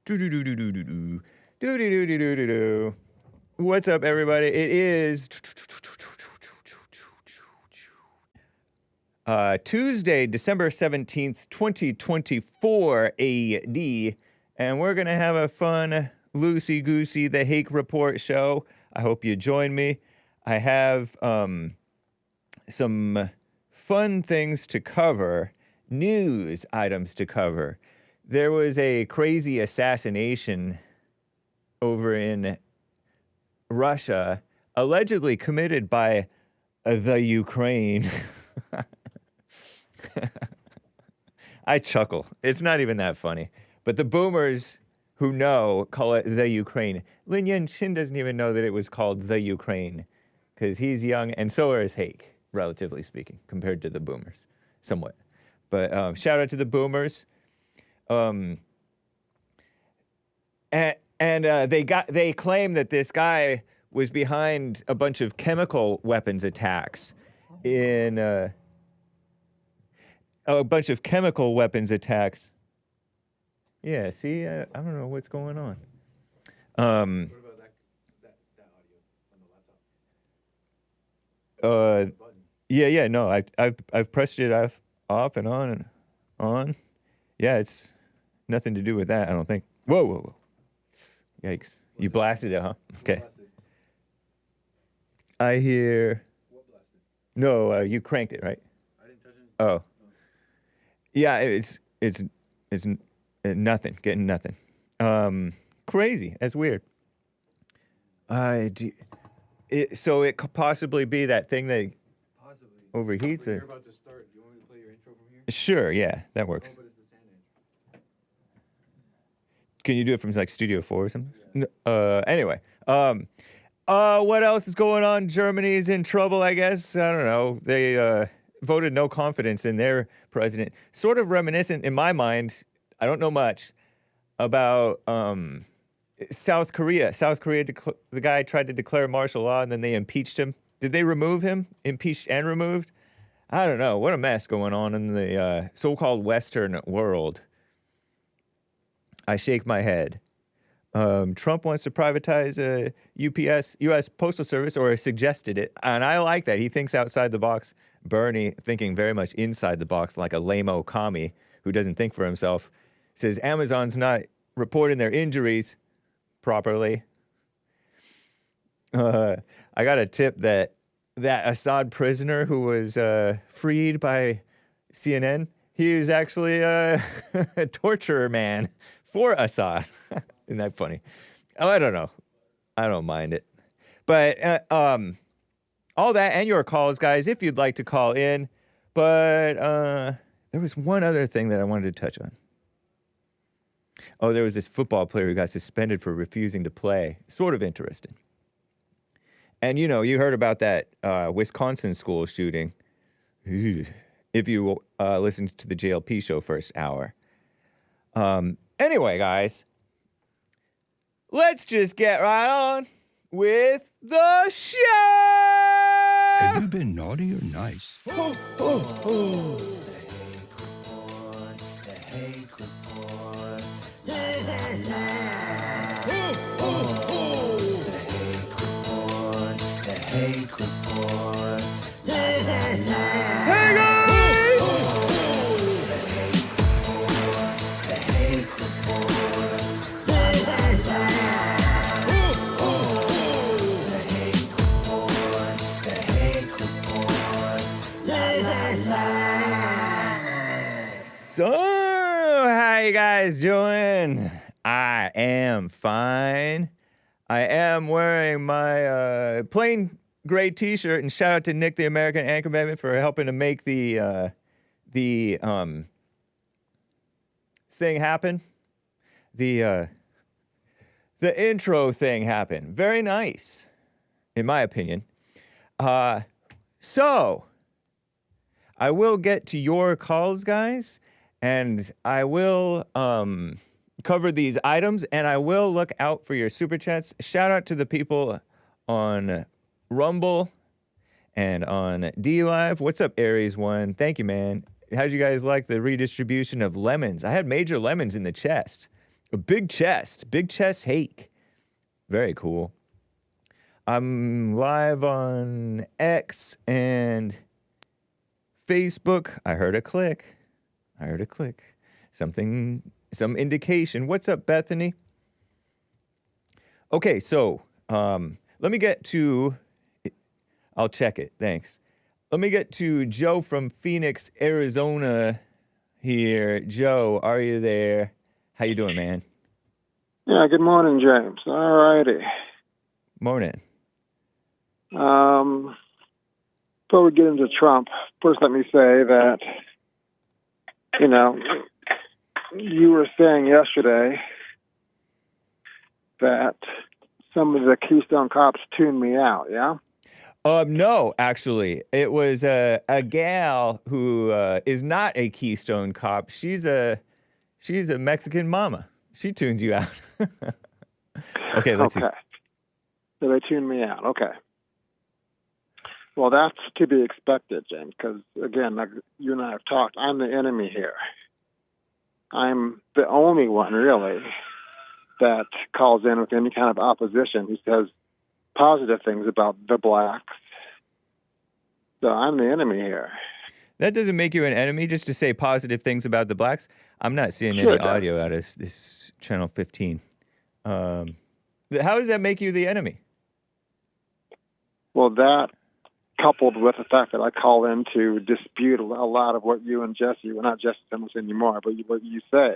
Do-do-do-do-do-do-do. Do-do-do-do-do-do-do. What's up, everybody? It is Tuesday, December 17th, 2024 AD, and we're going to have a fun, loosey-goosey, the Hake Report show. I hope you join me. I have some fun things to cover, news items to cover. There was a crazy assassination over in Russia, allegedly committed by the Ukraine. I chuckle. It's not even that funny. But the boomers who know call it the Ukraine. Lin Yen-chin doesn't even know that it was called the Ukraine because he's young, and so is Hake, relatively speaking, compared to the boomers, somewhat. But shout out to the boomers. And they claim that this guy was behind a bunch of chemical weapons attacks in a bunch of chemical weapons attacks. Yeah, see, I don't know what's going on. What about that audio on the laptop? Yeah, no, I've pressed it off and on and on. Yeah, it's nothing to do with that, I don't think. Whoa. Yikes. You blasted it, huh? Okay. I hear... What blasted? No, you cranked it, right? I didn't touch it. Oh. Yeah, it's nothing, getting nothing. Crazy. That's weird. So it could possibly be that thing that Possibly. overheats You're it. about to start. Do you want me to play your intro from here? Sure, yeah, that works. Oh, but it's the sand edge. Can you do it from like Studio 4 or something? Yeah. Anyway, what else is going on? Germany's in trouble, I guess. I don't know. They voted no confidence in their president. Sort of reminiscent in my mind. I don't know much about South Korea. South Korea, the guy tried to declare martial law and then they impeached him. Did they remove him? Impeached and removed? I don't know. What a mess going on in the so-called Western world. I shake my head. Trump wants to privatize UPS, U.S. Postal Service, or suggested it, and I like that. He thinks outside the box. Bernie thinking very much inside the box, like a lame-o commie who doesn't think for himself. Says Amazon's not reporting their injuries properly. I got a tip that Assad prisoner who was freed by CNN, he was actually a torturer man for Assad. Isn't that funny? Oh, I don't know. I don't mind it. But all that and your calls, guys, if you'd like to call in. But there was one other thing that I wanted to touch on. Oh, there was this football player who got suspended for refusing to play. Sort of interesting. And, you know, you heard about that Wisconsin school shooting. If you listened to the JLP show first hour. Anyway, guys, let's just get right on with the show! Have you been naughty or nice? It's the Hake Report. La la la. It's the Hake Report. La la la. Hey, guys! It's the Hake Report. La la la. It's the Hake Report. La la la. So, how you guys doing? I am fine. I am wearing my plain gray t-shirt, and shout out to Nick, the American Anchorman, for helping to make the thing happen. The intro thing happen. Very nice, in my opinion. So, I will get to your calls, guys, and I will cover these items, and I will look out for your super chats. Shout out to the people on Rumble and on DLive. What's up, Aries One? Thank you, man. How'd you guys like the redistribution of lemons? I had major lemons in the chest. A big chest hake. Very cool. I'm live on X and Facebook. I heard a click. Some indication. What's up, Bethany? Okay, so let me get to, I'll check it, thanks. Let me get to Joe from Phoenix, Arizona here. Joe, are you there? How you doing, man? Yeah, good morning, James. All righty. Morning. Before we get into Trump, first let me say that, you were saying yesterday that some of the Keystone cops tuned me out, yeah? No, actually. It was a gal who is not a Keystone cop. She's a Mexican mama. She tunes you out. Okay, let's see. So they tuned me out. Okay. Well, that's to be expected, James, because, again, like you and I have talked, I'm the enemy here. I'm the only one, really, that calls in with any kind of opposition who says positive things about the blacks. So I'm the enemy here. That doesn't make you an enemy just to say positive things about the blacks. I'm not seeing any audio out of this channel 15. How does that make you the enemy? Well, that coupled with the fact that I call in to dispute a lot of what you and Jesse, well, not Jesse so much anymore, but what you say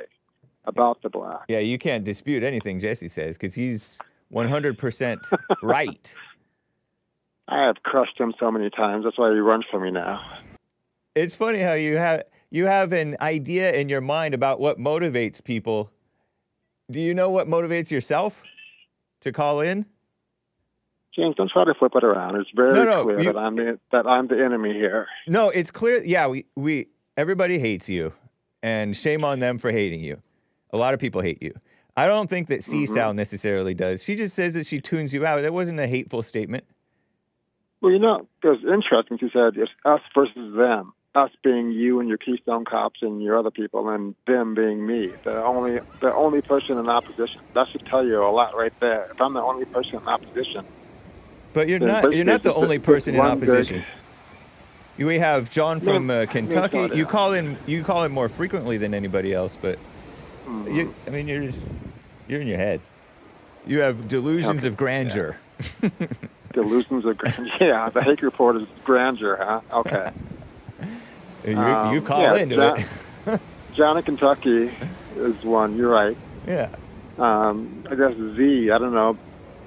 about the black. Yeah, you can't dispute anything Jesse says because he's 100% right. I have crushed him so many times. That's why he runs from me now. It's funny how you have an idea in your mind about what motivates people. Do you know what motivates yourself to call in? James, don't try to flip it around. It's very clear that I'm the enemy here. No, it's clear. Yeah, we everybody hates you, and shame on them for hating you. A lot of people hate you. I don't think that C-Sal necessarily does. She just says that she tunes you out. That wasn't a hateful statement. Well, it was interesting. She said it's us versus them. Us being you and your Keystone cops and your other people, and them being me, the only person in opposition. That should tell you a lot right there. If I'm the only person in opposition. But you're not the only person in opposition. We have John from Kentucky. You call in more frequently than anybody else, but you're in your head. You have delusions of grandeur. Yeah. Delusions of grandeur. Yeah, the Hake report is grandeur, huh? Okay. You call into it. John in Kentucky is one. You're right. Yeah. I guess Z. I don't know.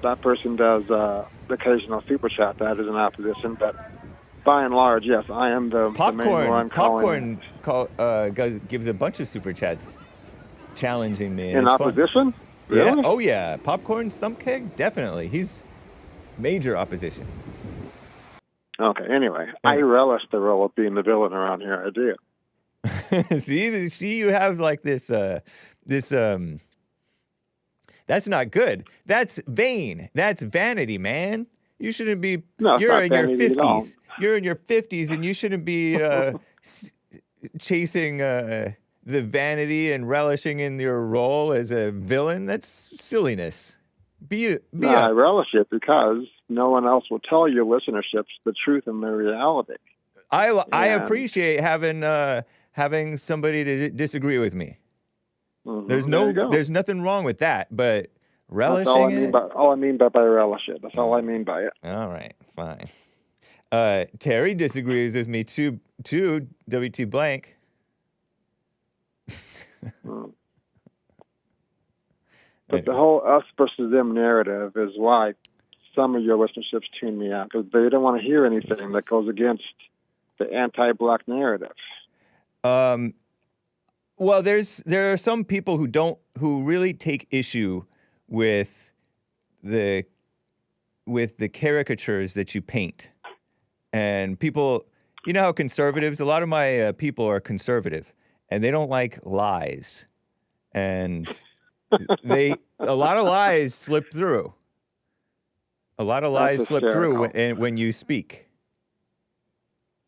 That person does the occasional super chat. That is an opposition, but by and large, yes, I am the main one calling. Popcorn gives a bunch of super chats, challenging me. In opposition? Fun. Really? Yeah. Oh yeah. Popcorn Stumpkeg, definitely. He's major opposition. Okay. Anyway, I relish the role of being the villain around here. I do. See, you have like this. That's not good. That's vain. That's vanity, man. You shouldn't be. No, you're in your 50s. You're in your 50s, and you shouldn't be chasing the vanity and relishing in your role as a villain. That's silliness. I relish it because no one else will tell your listenerships the truth and the reality. I appreciate having somebody to disagree with me. Mm-hmm. There's nothing wrong with that, but relishing all I mean by relish it. That's all I mean by it. All right, fine. Terry disagrees with me too. WT blank. But the whole us versus them narrative is why some of your listenerships tune me out, because they don't want to hear anything that goes against the anti-black narrative. Well, there are some people who really take issue with the caricatures that you paint, and people, you know how conservatives. A lot of my people are conservative, and they don't like lies, and a lot of lies slip through. A lot of lies slip through when you speak.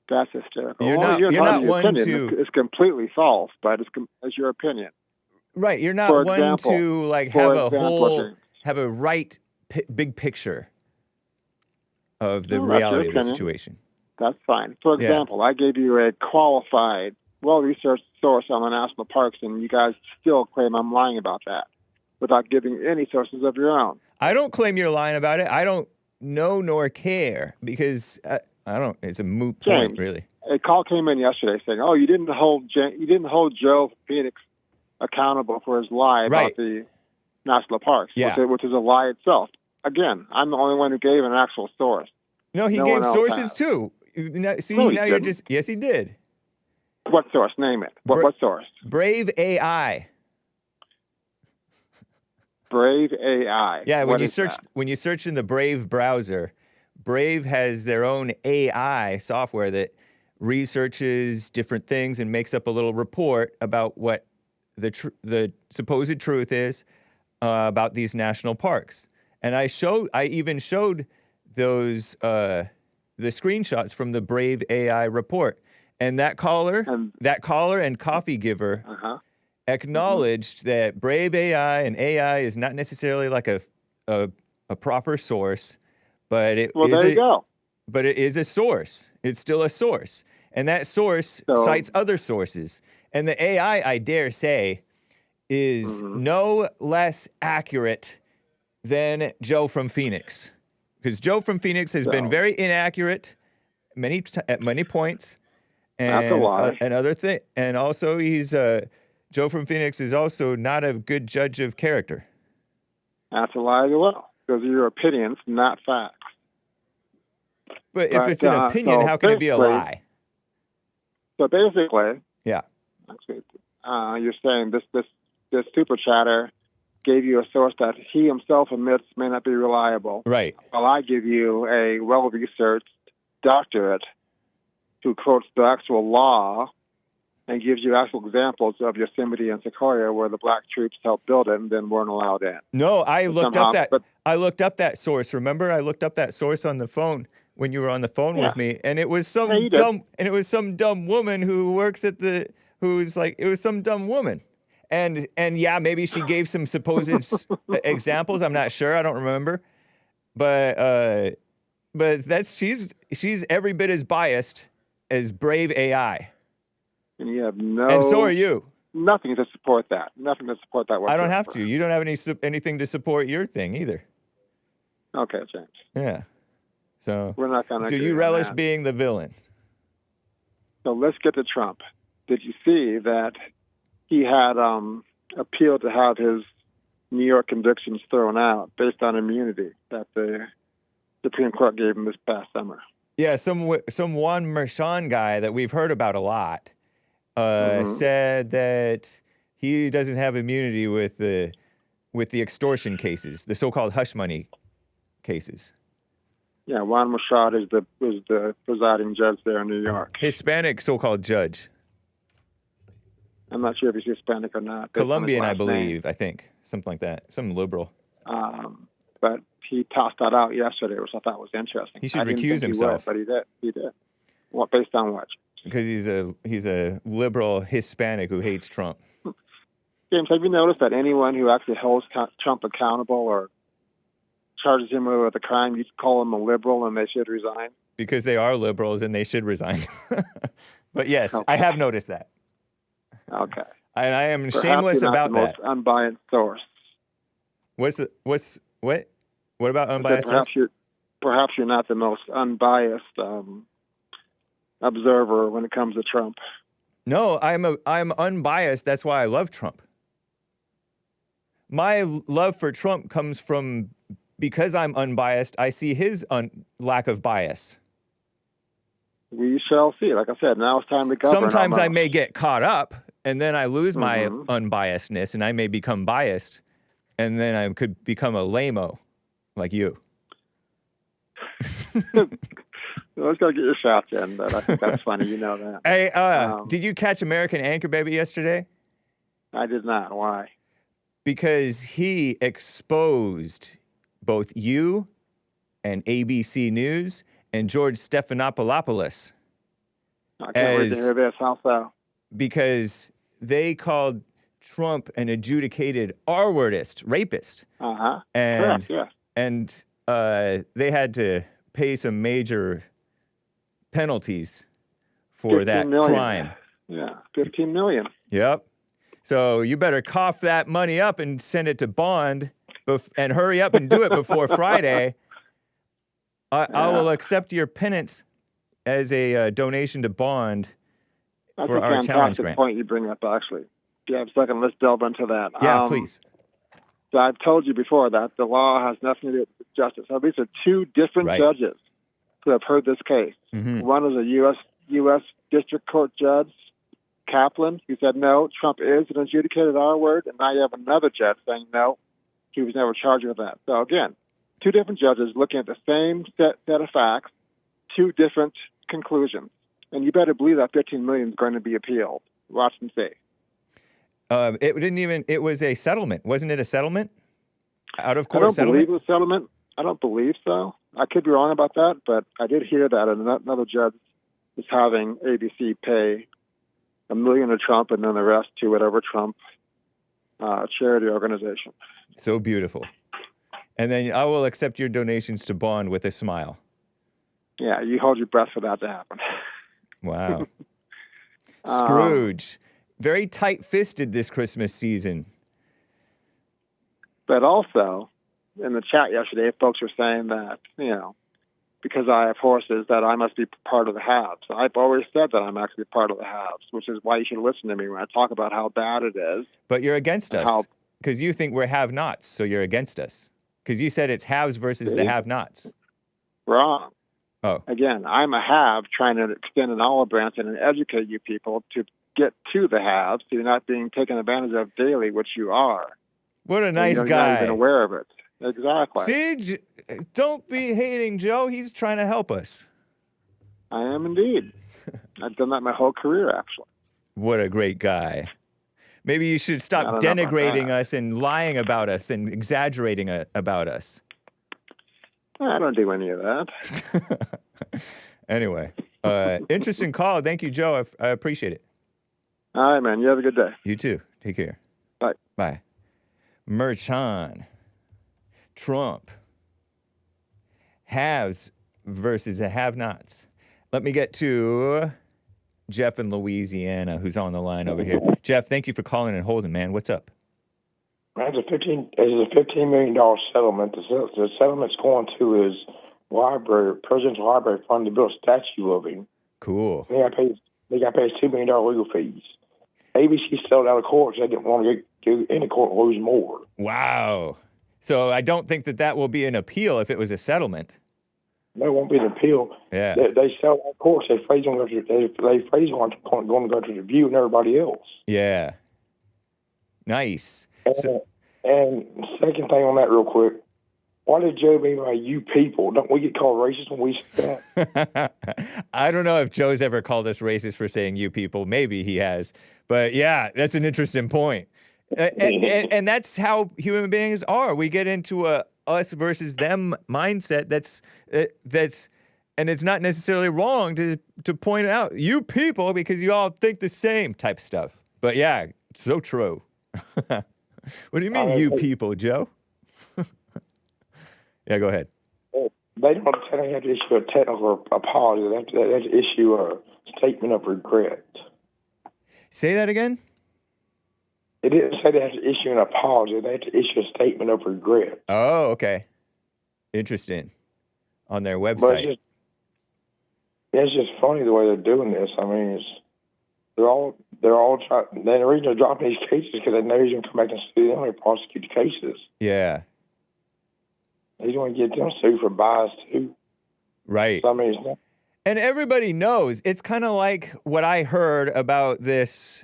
That's hysterical. You're not one to. It's completely false, but it's your opinion. Right, you're not For one example- to like for have a example, whole, James. have a right big picture of the Well, that's your reality of the opinion. situation. That's fine. For Yeah. example, I gave you a qualified, well-researched source on the national parks, and you guys still claim I'm lying about that without giving any sources of your own. I don't claim you're lying about it. I don't know nor care because I don't. It's a moot point, James. really. A call came in yesterday saying, "Oh, you didn't hold Joe Phoenix accountable for his lie Right. about the national parks, Yeah. which is a lie itself." Again, I'm the only one who gave an actual source. No, he No gave one else sources has. too. See, No, now he you're didn't. just. Yes, he did. What source? Name it. What source? Brave AI. Brave AI. Yeah, What when you is search that? when you search in the Brave browser, Brave has their own AI software that researches different things and makes up a little report about what the supposed truth is about these national parks. And I even showed those the screenshots from the Brave AI report. And that caller and coffee giver Uh-huh. acknowledged that Brave AI and AI is not necessarily like a proper source, but it Well, is there you go. but it is a source. It's still a source. And that source cites other sources. And the AI, I dare say, is no less accurate than Joe from Phoenix. Because Joe from Phoenix has been very inaccurate at many points. And, That's a lie. And other thing. And also Joe from Phoenix is also not a good judge of character. That's a lie as well. Those are your opinions, not facts. But if it's an opinion, so how can it be a basically- lie? So basically, Yeah. you're saying this super chatter gave you a source that he himself admits may not be reliable. Right. While I give you a well-researched doctorate who quotes the actual law and gives you actual examples of Yosemite and Sequoia where the black troops helped build it and then weren't allowed in. No, I looked somehow- up that. but- I looked up that source. Remember, I looked up that source on the phone when you were on the phone with me, and it was some you did. some dumb woman who works at it was some dumb woman, and yeah, maybe she gave some supposed examples. I'm not sure. I don't remember, but she's every bit as biased as Brave AI, And you have and so are you. nothing to support that. Nothing to support that whatsoever. I don't have to. You don't have anything to support your thing either. Okay, James. Yeah. So We're not going to. So you relish being the villain. So let's get to Trump. Did you see that he had appealed to have his New York convictions thrown out based on immunity that the Supreme Court gave him this past summer? Yeah, some Juan Mershon guy that we've heard about a lot said that he doesn't have immunity with the extortion cases, the so-called hush money cases. Yeah, Juan Mershon is the presiding judge there in New York. Hispanic so-called judge. I'm not sure if he's Hispanic or not. based on his Colombian, I last name. believe, I think. Something like that. Some liberal. But he tossed that out yesterday, which I thought was interesting. He should I didn't recuse think he himself. would, but he did. What, based on what? Because he's a liberal Hispanic who hates Trump. James, have you noticed that anyone who actually holds Trump accountable or charges him with a crime, you call them a liberal and they should resign? Because they are liberals and they should resign. But yes, Okay. I have noticed that. Okay. And I am Perhaps shameless you're not about the that. most unbiased source. What about I said unbiased? perhaps you're not the most unbiased observer when it comes to Trump. No, I'm unbiased. That's why I love Trump. My love for Trump comes from because I'm unbiased. I see his lack of bias. We shall see. Like I said, now it's time to govern. Sometimes I almost. may get caught up, and then I lose my unbiasedness, and I may become biased, and then I could become a lame-o, like you. Let's go get your shots in, but I think that's funny. You know that. Hey, did you catch American Anchor Baby yesterday? I did not. Why? Because he exposed both you and ABC News and George Stephanopoulos. I can't wait to hear this. How so? Because they called Trump an adjudicated R-wordist, rapist. Uh-huh. And, Correct, yes. and they had to pay some major penalties for 15 that million. crime. Yeah, 15 million. Yep. So you better cough that money up and send it to Bond and hurry up and do it before Friday. I will accept your penance as a donation to Bond That's for a our challenge fantastic grant. point you bring up, actually. Yeah, a second, let's delve into that. Yeah, please. So I've told you before that the law has nothing to do with justice. So these are two different judges who have heard this case. Mm-hmm. One is a U.S. District Court Judge, Kaplan, who said, no, Trump is an adjudicated R-word, and now you have another judge saying, no, he was never charged with that. So again, two different judges looking at the same set of facts, two different conclusions. And you better believe that 15 million is going to be appealed. Watch and see. It was a settlement. Wasn't it a settlement? Out of court I don't settlement? believe it was a settlement. I don't believe so. I could be wrong about that, but I did hear that another judge is having ABC pay $1 million to Trump and then the rest to whatever Trump charity organization. So beautiful. And then I will accept your donations to Bond with a smile. Yeah, you hold your breath for that to happen. Wow. Scrooge. Very tight-fisted this Christmas season. But also, in the chat yesterday, folks were saying that, because I have horses, that I must be part of the haves. I've always said that I'm actually part of the haves, which is why you should listen to me when I talk about how bad it is. But you're against us, because you think we're have-nots, so you're against us. Because you said it's haves versus the have-nots. Wrong. Oh. Again, I'm a have trying to extend an olive branch and educate you people to get to the haves, so you're not being taken advantage of daily, which you are. What a nice guy. You're not even aware of it. Exactly. See, don't be hating Joe. He's trying to help us. I am indeed. I've done that my whole career, actually. What a great guy. Maybe you should stop denigrating us and lying about us and exaggerating about us. I don't do any of that. Anyway, interesting call. Thank you, Joe. I appreciate it. All right, man. You have a good day. You too. Take care. Bye. Bye. Merchan. Trump. Haves versus the have-nots. Let me get to Jeff in Louisiana, who's on the line over here. Jeff, thank you for calling and holding, man. What's up? It's a $15 million settlement. The settlement's going to his library, presidential library fund to build a statue of him. Cool. They got to pay $2 million legal fees. ABC settled out of court because they didn't want to get into court and lose more. Wow. So I don't think that will be an appeal if it was a settlement. No, it won't be an appeal. Yeah. They settled out of court. They afraid going to go to the View and everybody else. Yeah. Nice. And second thing on that real quick, why did Joe mean by you people? Don't we get called racist when we say that? I don't know if Joe's ever called us racist for saying you people. Maybe he has. But yeah, that's an interesting point. And that's how human beings are. We get into a us versus them mindset and it's not necessarily wrong to point out you people because you all think the same type stuff. But yeah, so true. What do you mean, you people, Joe? Yeah, go ahead. They don't have to issue a technical apology. They have to issue a statement of regret. Say that again? It didn't say they have to issue an apology. They have to issue a statement of regret. Oh, okay. Interesting. On their website. But it's just funny the way they're doing this. I mean, they're all trying. The reason they're dropping these cases is because they know he's going to come back and sue them and prosecute the cases. Yeah. He's going to get them sued for bias too. Right. So, I mean, it's not. And everybody knows. It's kind of like what I heard about this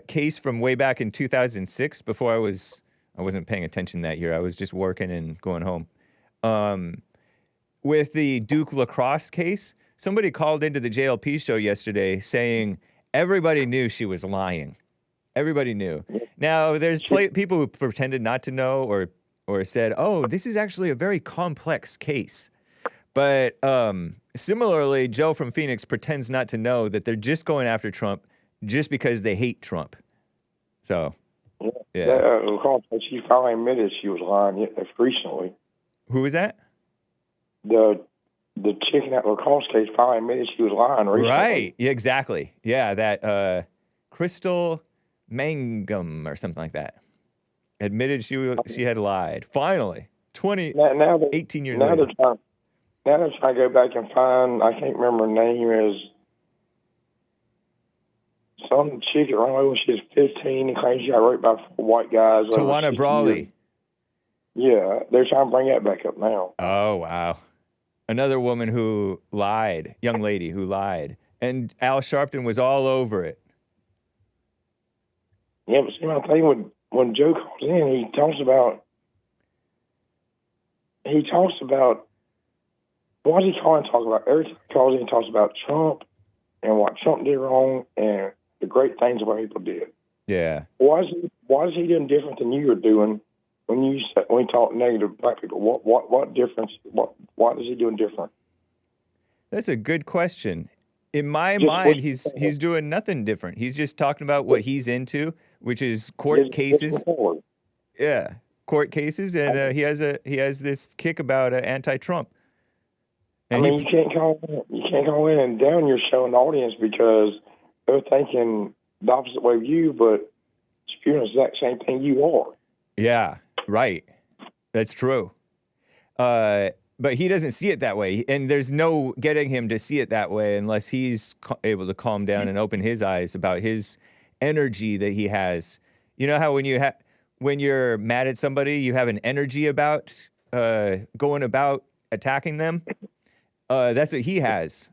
case from way back in 2006 before I wasn't paying attention that year. I was just working and going home. With the Duke lacrosse case, somebody called into the JLP show yesterday saying everybody knew she was lying. Everybody knew. Now, there's people who pretended not to know or said, oh, this is actually a very complex case. But similarly, Joe from Phoenix pretends not to know that they're just going after Trump just because they hate Trump. So Yeah. That, she finally admitted she was lying recently. Who was that? The chick in that lacrosse case finally admitted she was lying recently. Right. Yeah, exactly. Yeah, that Crystal Mangum or something like that. Admitted she had lied. Finally. 18 years later. Now they're trying to go back and find, I can't remember her name, is some chick that ran away when she was 15 and claims she got raped by 4 white guys. Tawana Brawley. Yeah, they're trying to bring that back up now. Oh, wow. Another woman who lied, young lady who lied. And Al Sharpton was all over it. Yeah, but see, my thing, when Joe calls in, he talks about, what does he call and talk about? Every time he calls in, he talks about Trump and what Trump did wrong and the great things what people did. Yeah. Why is he doing different than you were doing when you talk negative to black people? What difference? What is he doing different? That's a good question. In my mind, he's doing nothing different. He's just talking about what he's into, which is court cases. Yeah, court cases, and he has this kick about anti-Trump. And you can't go in and down your show and audience because they're thinking the opposite way of you, but you're the exact same thing you are. Yeah, right. That's true. But he doesn't see it that way, and there's no getting him to see it that way unless he's able to calm down and open his eyes about his energy that he has. You know how when you're mad at somebody, you have an energy about going about attacking them. That's what he has,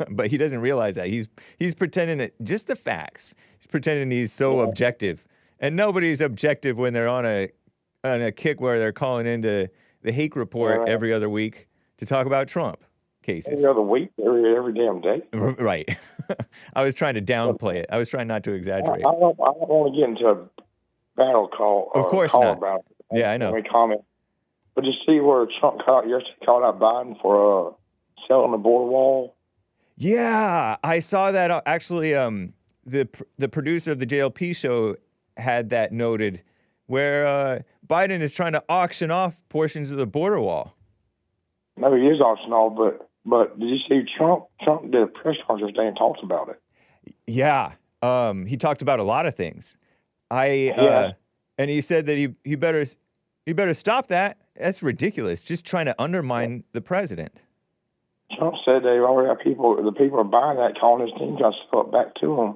but he doesn't realize that he's pretending it just the facts. He's pretending he's so objective, and nobody's objective when they're on a kick where they're calling into the Hake Report every other week to talk about Trump cases. Every other week, every damn day. Right. I was trying to downplay it. I was trying not to exaggerate. I don't want to get into a battle call. Of course not. About it. Yeah, I know. Comment. But you see where Trump called out Biden for selling the border wall? Yeah, I saw that. Actually, the producer of the JLP show had that noted, where Biden is trying to auction off portions of the border wall. No, he is auctioning off, but did you see Trump? Trump did a press conference today and talked about it. Yeah, he talked about a lot of things. And he said that he better stop that. That's ridiculous. Just trying to undermine the president. Trump said they already have the people are buying that, calling his team, got to sell it back to them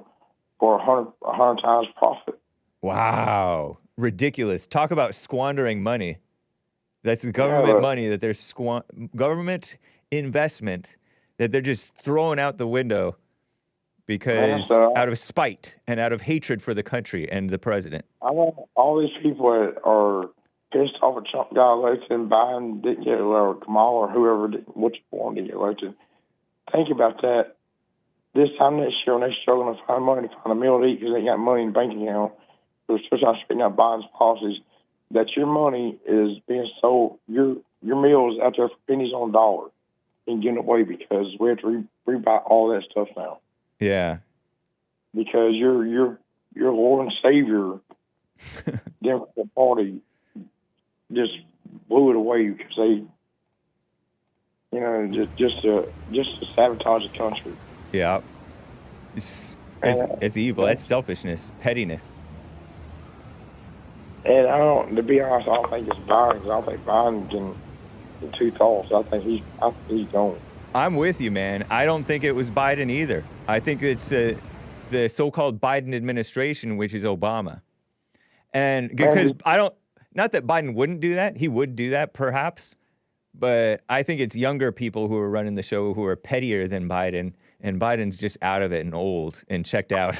for 100 times profit. Wow. Ridiculous. Talk about squandering money. That's government money that they're government investment that they're just throwing out the window because out of spite and out of hatred for the country and the president. I want all these people that are pissed off at Trump got elected and Biden didn't get elected, or Kamala or whoever, which one didn't get elected. Think about that. This time next year, when they're struggling to find money to find a meal to eat because they ain't got money in the bank account, they're supposed to straighten out Biden's policies, that your money is being sold, your meal is out there for pennies on a dollar and getting away because we have to rebuy all that stuff now. Yeah. Because your Lord and Savior, Democrat Party, just blew it away because they, just to sabotage the country. Yeah. It's evil. That's selfishness, pettiness. And to be honest, I don't think it's Biden. I don't think Biden can two thoughts. I think he's gone. I'm with you, man. I don't think it was Biden either. I think it's the so-called Biden administration, which is Obama. And because not that Biden wouldn't do that. He would do that, perhaps. But I think it's younger people who are running the show who are pettier than Biden. And Biden's just out of it and old and checked out.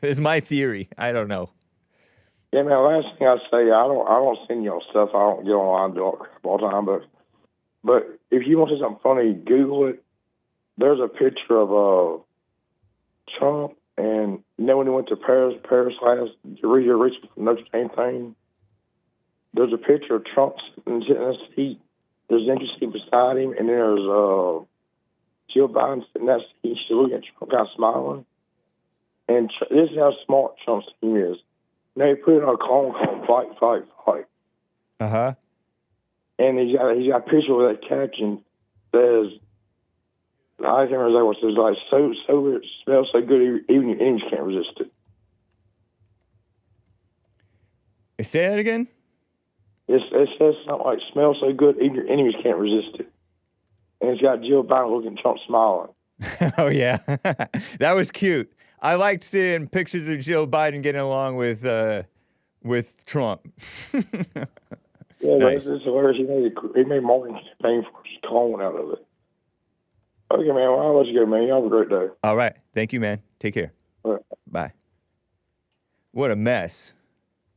Is my theory. I don't know. Yeah, man. Last thing I say, I don't send y'all stuff. I don't get online and do all the time. But if you want to see something funny, Google it. There's a picture of Trump, and when he went to Paris last, to read your Richard from Notre Dame thing. There's a picture of Trump sitting in a seat. There's an empty seat beside him, and there's Jill Biden sitting in that seat. She's looking at Trump, kind of smiling. And this is how smart Trump's team is. They put in a cone called Fight, Fight, Fight. Uh-huh. And he's got a picture with that caption says, I can't remember what it says, like, so it smells so good, even your enemies can't resist it. Say that again? It says something like, smells so good, even your enemies can't resist it. And it's got Jill Biden looking Trump smiling. Oh, yeah. That was cute. I liked seeing pictures of Joe Biden getting along with Trump. Yeah, Nice. it's hilarious. He made marketing campaign for his calling out of it. Okay, man. Well, I'll let you go, man. You have a great day. All right. Thank you, man. Take care. All right. Bye. What a mess.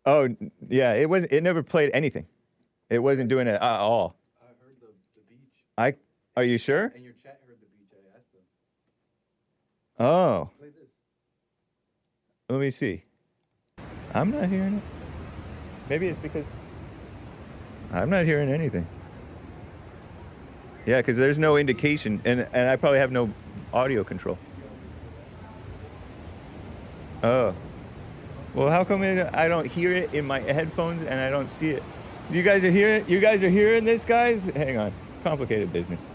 Oh, yeah. It never played anything. It wasn't doing it at all. I heard the beach. Are you sure? And your chat heard the beach. I asked them. Oh. Play this. Let me see. I'm not hearing it. Maybe it's because I'm not hearing anything. Yeah, because there's no indication, and I probably have no audio control. Oh. Well, how come I don't hear it in my headphones and I don't see it? You guys are hearing it? You guys are hearing this, guys? Hang on. Complicated business.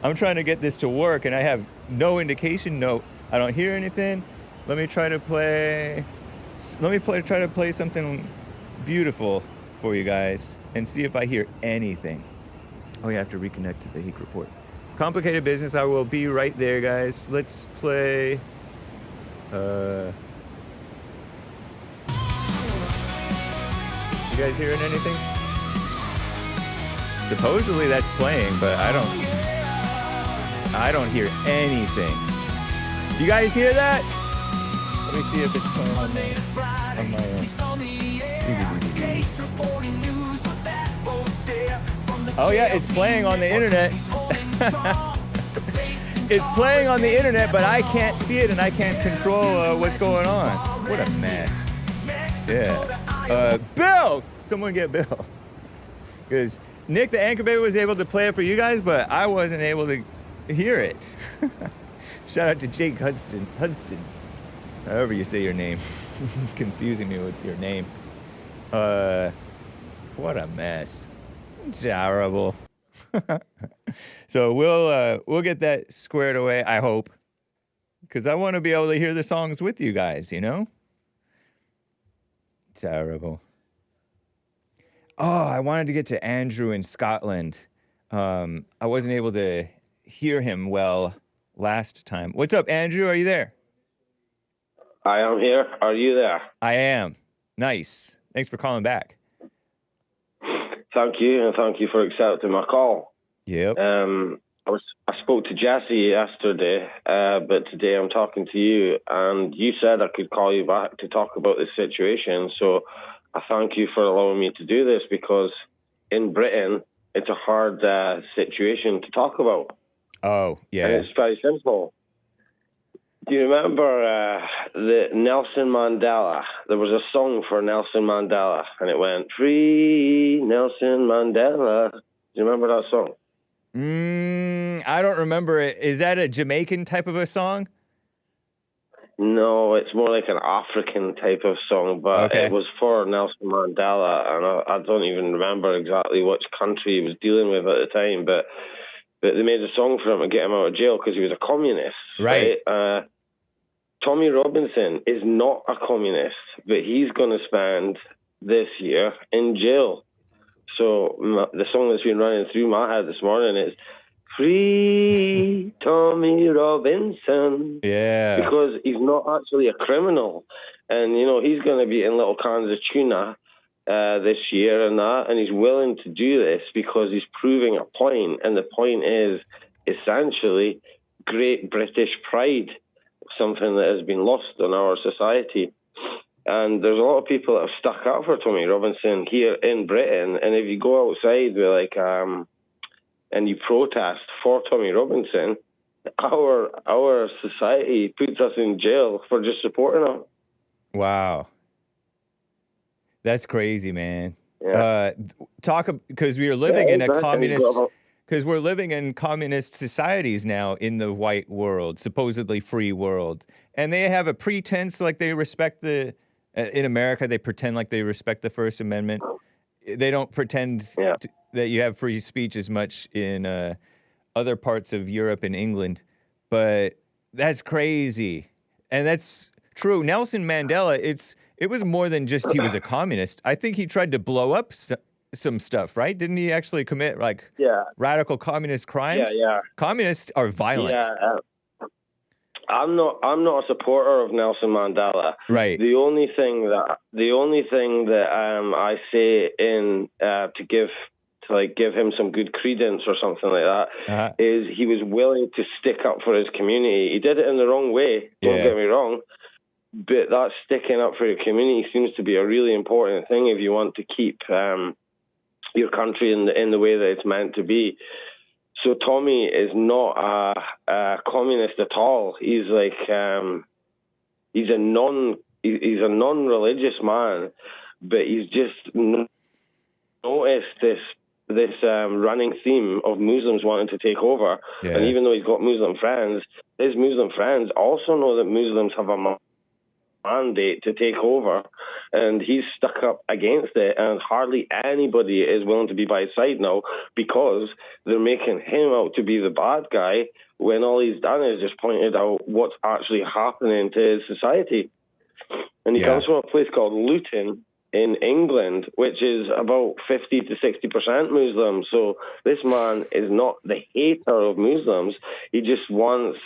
I'm trying to get this to work, and I have no indication. No, I don't hear anything. Let me try to play something beautiful for you guys and see if I hear anything. Oh, you have to reconnect to the Hahn report. Complicated business. I will be right there, guys. Let's play. You guys hearing anything? Supposedly that's playing, but I don't hear anything. You guys hear that? Let me see if it's playing on my Oh yeah, it's playing on the internet. It's playing on the internet, but I can't see it and I can't control what's going on. What a mess. Yeah. Bill! Someone get Bill. Because Nick, the anchor baby, was able to play it for you guys, but I wasn't able to hear it. Shout out to Jake Hudson. However you say your name. Confusing me with your name. What a mess. Terrible. So we'll get that squared away, I hope. Because I want to be able to hear the songs with you guys, you know? Terrible. Oh, I wanted to get to Andrew in Scotland. I wasn't able to hear him well last time. What's up, Andrew? Are you there? I am here. Are you there? I am. Nice. Thanks for calling back. Thank you, and thank you for accepting my call. Yep. I spoke to Jesse yesterday, but today I'm talking to you, and you said I could call you back to talk about this situation. So I thank you for allowing me to do this, because in Britain it's a hard situation to talk about. Oh, yeah. And it's very simple. Do you remember the Nelson Mandela? There was a song for Nelson Mandela, and it went, "Free Nelson Mandela." Do you remember that song? I don't remember it. Is that a Jamaican type of a song? No, it's more like an African type of song, but Okay. It was for Nelson Mandela, and I don't even remember exactly which country he was dealing with at the time, but they made a song for him to get him out of jail because he was a communist. Right. Tommy Robinson is not a communist, but he's going to spend this year in jail. So the song that's been running through my head this morning is "Free Tommy Robinson." Yeah. Because he's not actually a criminal. And, you know, he's going to be in little cans of tuna this year and that, and he's willing to do this because he's proving a point, and the point is essentially great British pride, something that has been lost in our society. And there's a lot of people that have stuck up for Tommy Robinson here in Britain, and if you go outside with and you protest for Tommy Robinson, our society puts us in jail for just supporting him. Wow. That's crazy, man. Yeah. Because we are living in a exactly. communist, because we're living in communist societies now in the white world, supposedly free world. And they have a pretense like they respect the In America, they pretend like they respect the First Amendment. They don't pretend that you have free speech as much in other parts of Europe and England. But that's crazy. And that's true. Nelson Mandela, it was more than just he was a communist. I think he tried to blow up some stuff, right? Didn't he actually commit like radical communist crimes? Yeah. Communists are violent. Yeah. I'm not a supporter of Nelson Mandela. Right. The only thing that I say to give him some good credence or something like that is he was willing to stick up for his community. He did it in the wrong way. Don't get me wrong, but that sticking up for your community seems to be a really important thing if you want to keep your country in the way that it's meant to be. So Tommy is not a communist at all. He's like he's a non-religious man, but he's just noticed this running theme of Muslims wanting to take over. Yeah. And even though he's got Muslim friends, his Muslim friends also know that Muslims have a mandate to take over, and he's stuck up against it, and hardly anybody is willing to be by his side now because they're making him out to be the bad guy when all he's done is just pointed out what's actually happening to his society. And he comes from a place called Luton in England, which is about 50 to 60% Muslim. So this man is not the hater of Muslims. He just wants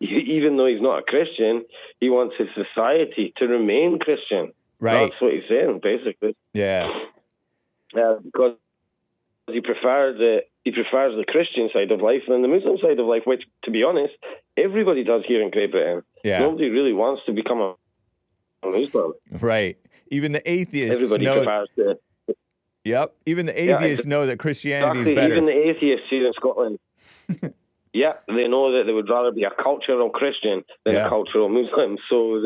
even though he's not a Christian, he wants his society to remain Christian. Right. That's what he's saying, basically. Yeah. Because he prefers the Christian side of life than the Muslim side of life, which, to be honest, everybody does here in Great Britain. Yeah. Nobody really wants to become a Muslim. Right. Even the atheists Everybody prefers to. Yep. Even the atheists know that Christianity is better. Even the atheists here in Scotland. Yeah, they know that they would rather be a cultural Christian than a cultural Muslim. So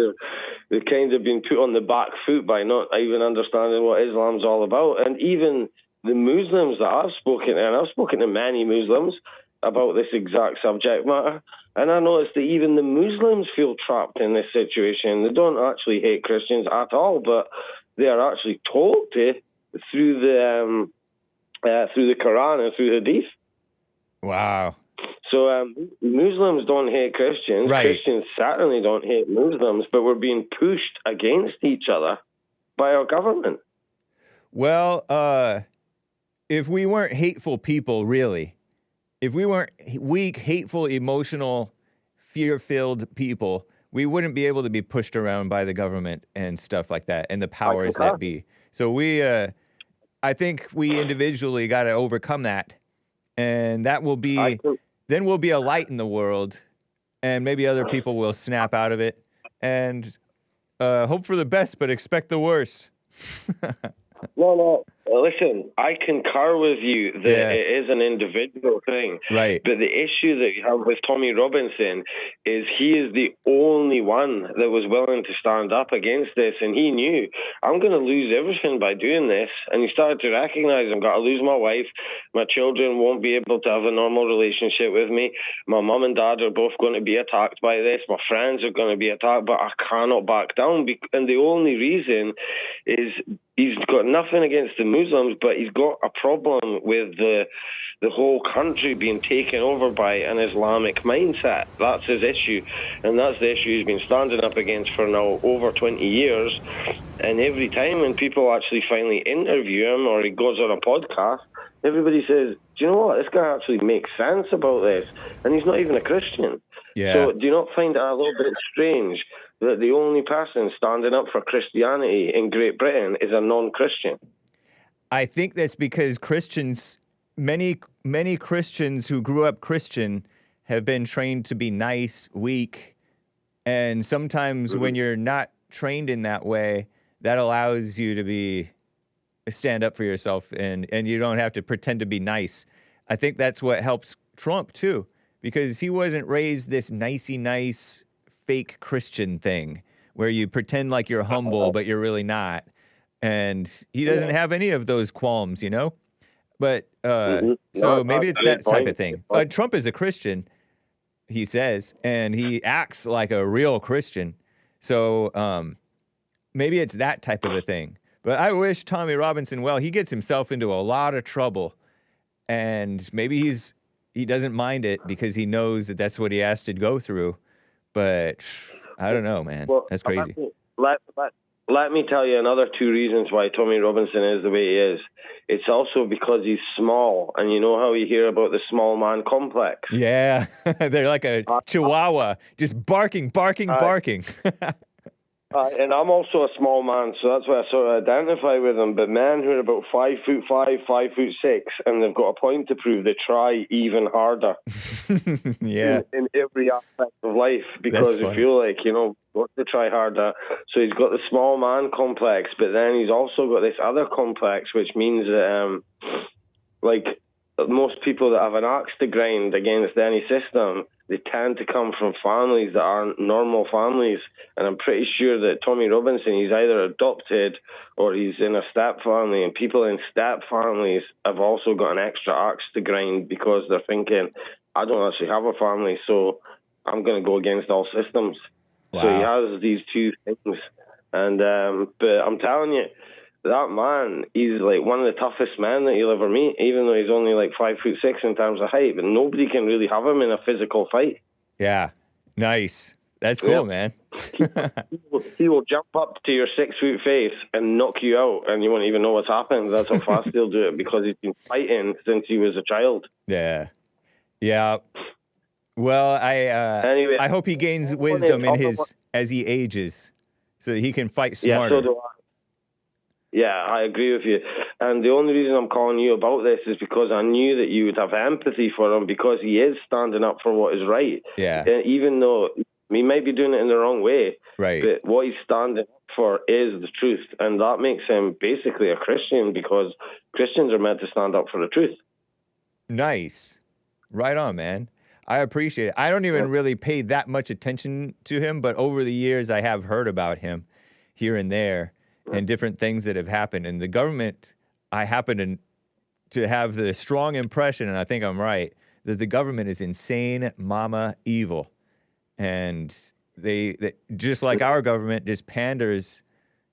they've kind of been put on the back foot by not even understanding what Islam's all about. And even the Muslims that I've spoken to, and I've spoken to many Muslims about this exact subject matter, and I noticed that even the Muslims feel trapped in this situation. They don't actually hate Christians at all, but they are actually told to through the Quran and through the Hadith. Wow. So Muslims don't hate Christians. Right. Christians certainly don't hate Muslims, but we're being pushed against each other by our government. Well, if we weren't hateful people, really, if we weren't weak, hateful, emotional, fear-filled people, we wouldn't be able to be pushed around by the government and stuff like that and the powers that be. So I think we individually got to overcome that. And that will be, then we'll be a light in the world, and maybe other people will snap out of it, and hope for the best, but expect the worst. No. Listen, I concur with you that it is an individual thing. Right. But the issue that you have with Tommy Robinson is he is the only one that was willing to stand up against this, and he knew, I'm going to lose everything by doing this. And he started to recognize, I'm going to lose my wife, my children won't be able to have a normal relationship with me, my mum and dad are both going to be attacked by this, my friends are going to be attacked, but I cannot back down. And the only reason is he's got nothing against the Muslims, but he's got a problem with the whole country being taken over by an Islamic mindset. That's his issue, and that's the issue he's been standing up against for now over 20 years. And every time when people actually finally interview him or he goes on a podcast, everybody says, do you know what, this guy actually makes sense about this, and he's not even a Christian. Yeah. So do you not find it a little bit strange that the only person standing up for Christianity in Great Britain is a non-Christian? I think that's because Christians, many Christians who grew up Christian have been trained to be nice, weak, and sometimes when you're not trained in that way, that allows you to stand up for yourself, and you don't have to pretend to be nice. I think that's what helps Trump too, because he wasn't raised this nicey nice fake Christian thing where you pretend like you're humble but you're really not. And he doesn't have any of those qualms, you know? But, so maybe it's that type of thing. Trump is a Christian, he says, and he acts like a real Christian. So, maybe it's that type of a thing. But I wish Tommy Robinson well. He gets himself into a lot of trouble, and maybe he doesn't mind it because he knows that that's what he has to go through. But I don't know, man. Well, that's crazy. Let me tell you another 2 reasons why Tommy Robinson is the way he is. It's also because he's small, and you know how you hear about the small man complex? Yeah, they're like a chihuahua, just barking. And I'm also a small man, so that's why I sort of identify with them. But men who are about 5'5", 5'6", and they've got a point to prove, they try even harder. Yeah. In every aspect of life, because they feel like, got to try harder. So he's got the small man complex, but then he's also got this other complex, which means that, like most people that have an axe to grind against any system, they tend to come from families that aren't normal families. And I'm pretty sure that Tommy Robinson, he's either adopted or he's in a step family. And people in step families have also got an extra axe to grind because they're thinking, I don't actually have a family, so I'm going to go against all systems. Wow. So he has these 2 things. And but I'm telling you, that man, he's like one of the toughest men that you'll ever meet, even though he's only like 5'6" in terms of height. But nobody can really have him in a physical fight. Yeah, nice. That's cool, man. he will jump up to your 6 foot face and knock you out, and you won't even know what's happened. That's how fast he'll do it, because he's been fighting since he was a child. Yeah. Well, anyway, I hope he gains wisdom as he ages, so that he can fight smarter. Yeah, so do I. Yeah, I agree with you. And the only reason I'm calling you about this is because I knew that you would have empathy for him, because he is standing up for what is right. Yeah. Even though he might be doing it in the wrong way, right? But what he's standing up for is the truth. And that makes him basically a Christian, because Christians are meant to stand up for the truth. Nice. Right on, man. I appreciate it. I don't even really pay that much attention to him, but over the years I have heard about him here and there. And different things that have happened. And the government, I happen to have the strong impression, and I think I'm right, that the government is insane mama evil. And they just like our government, just panders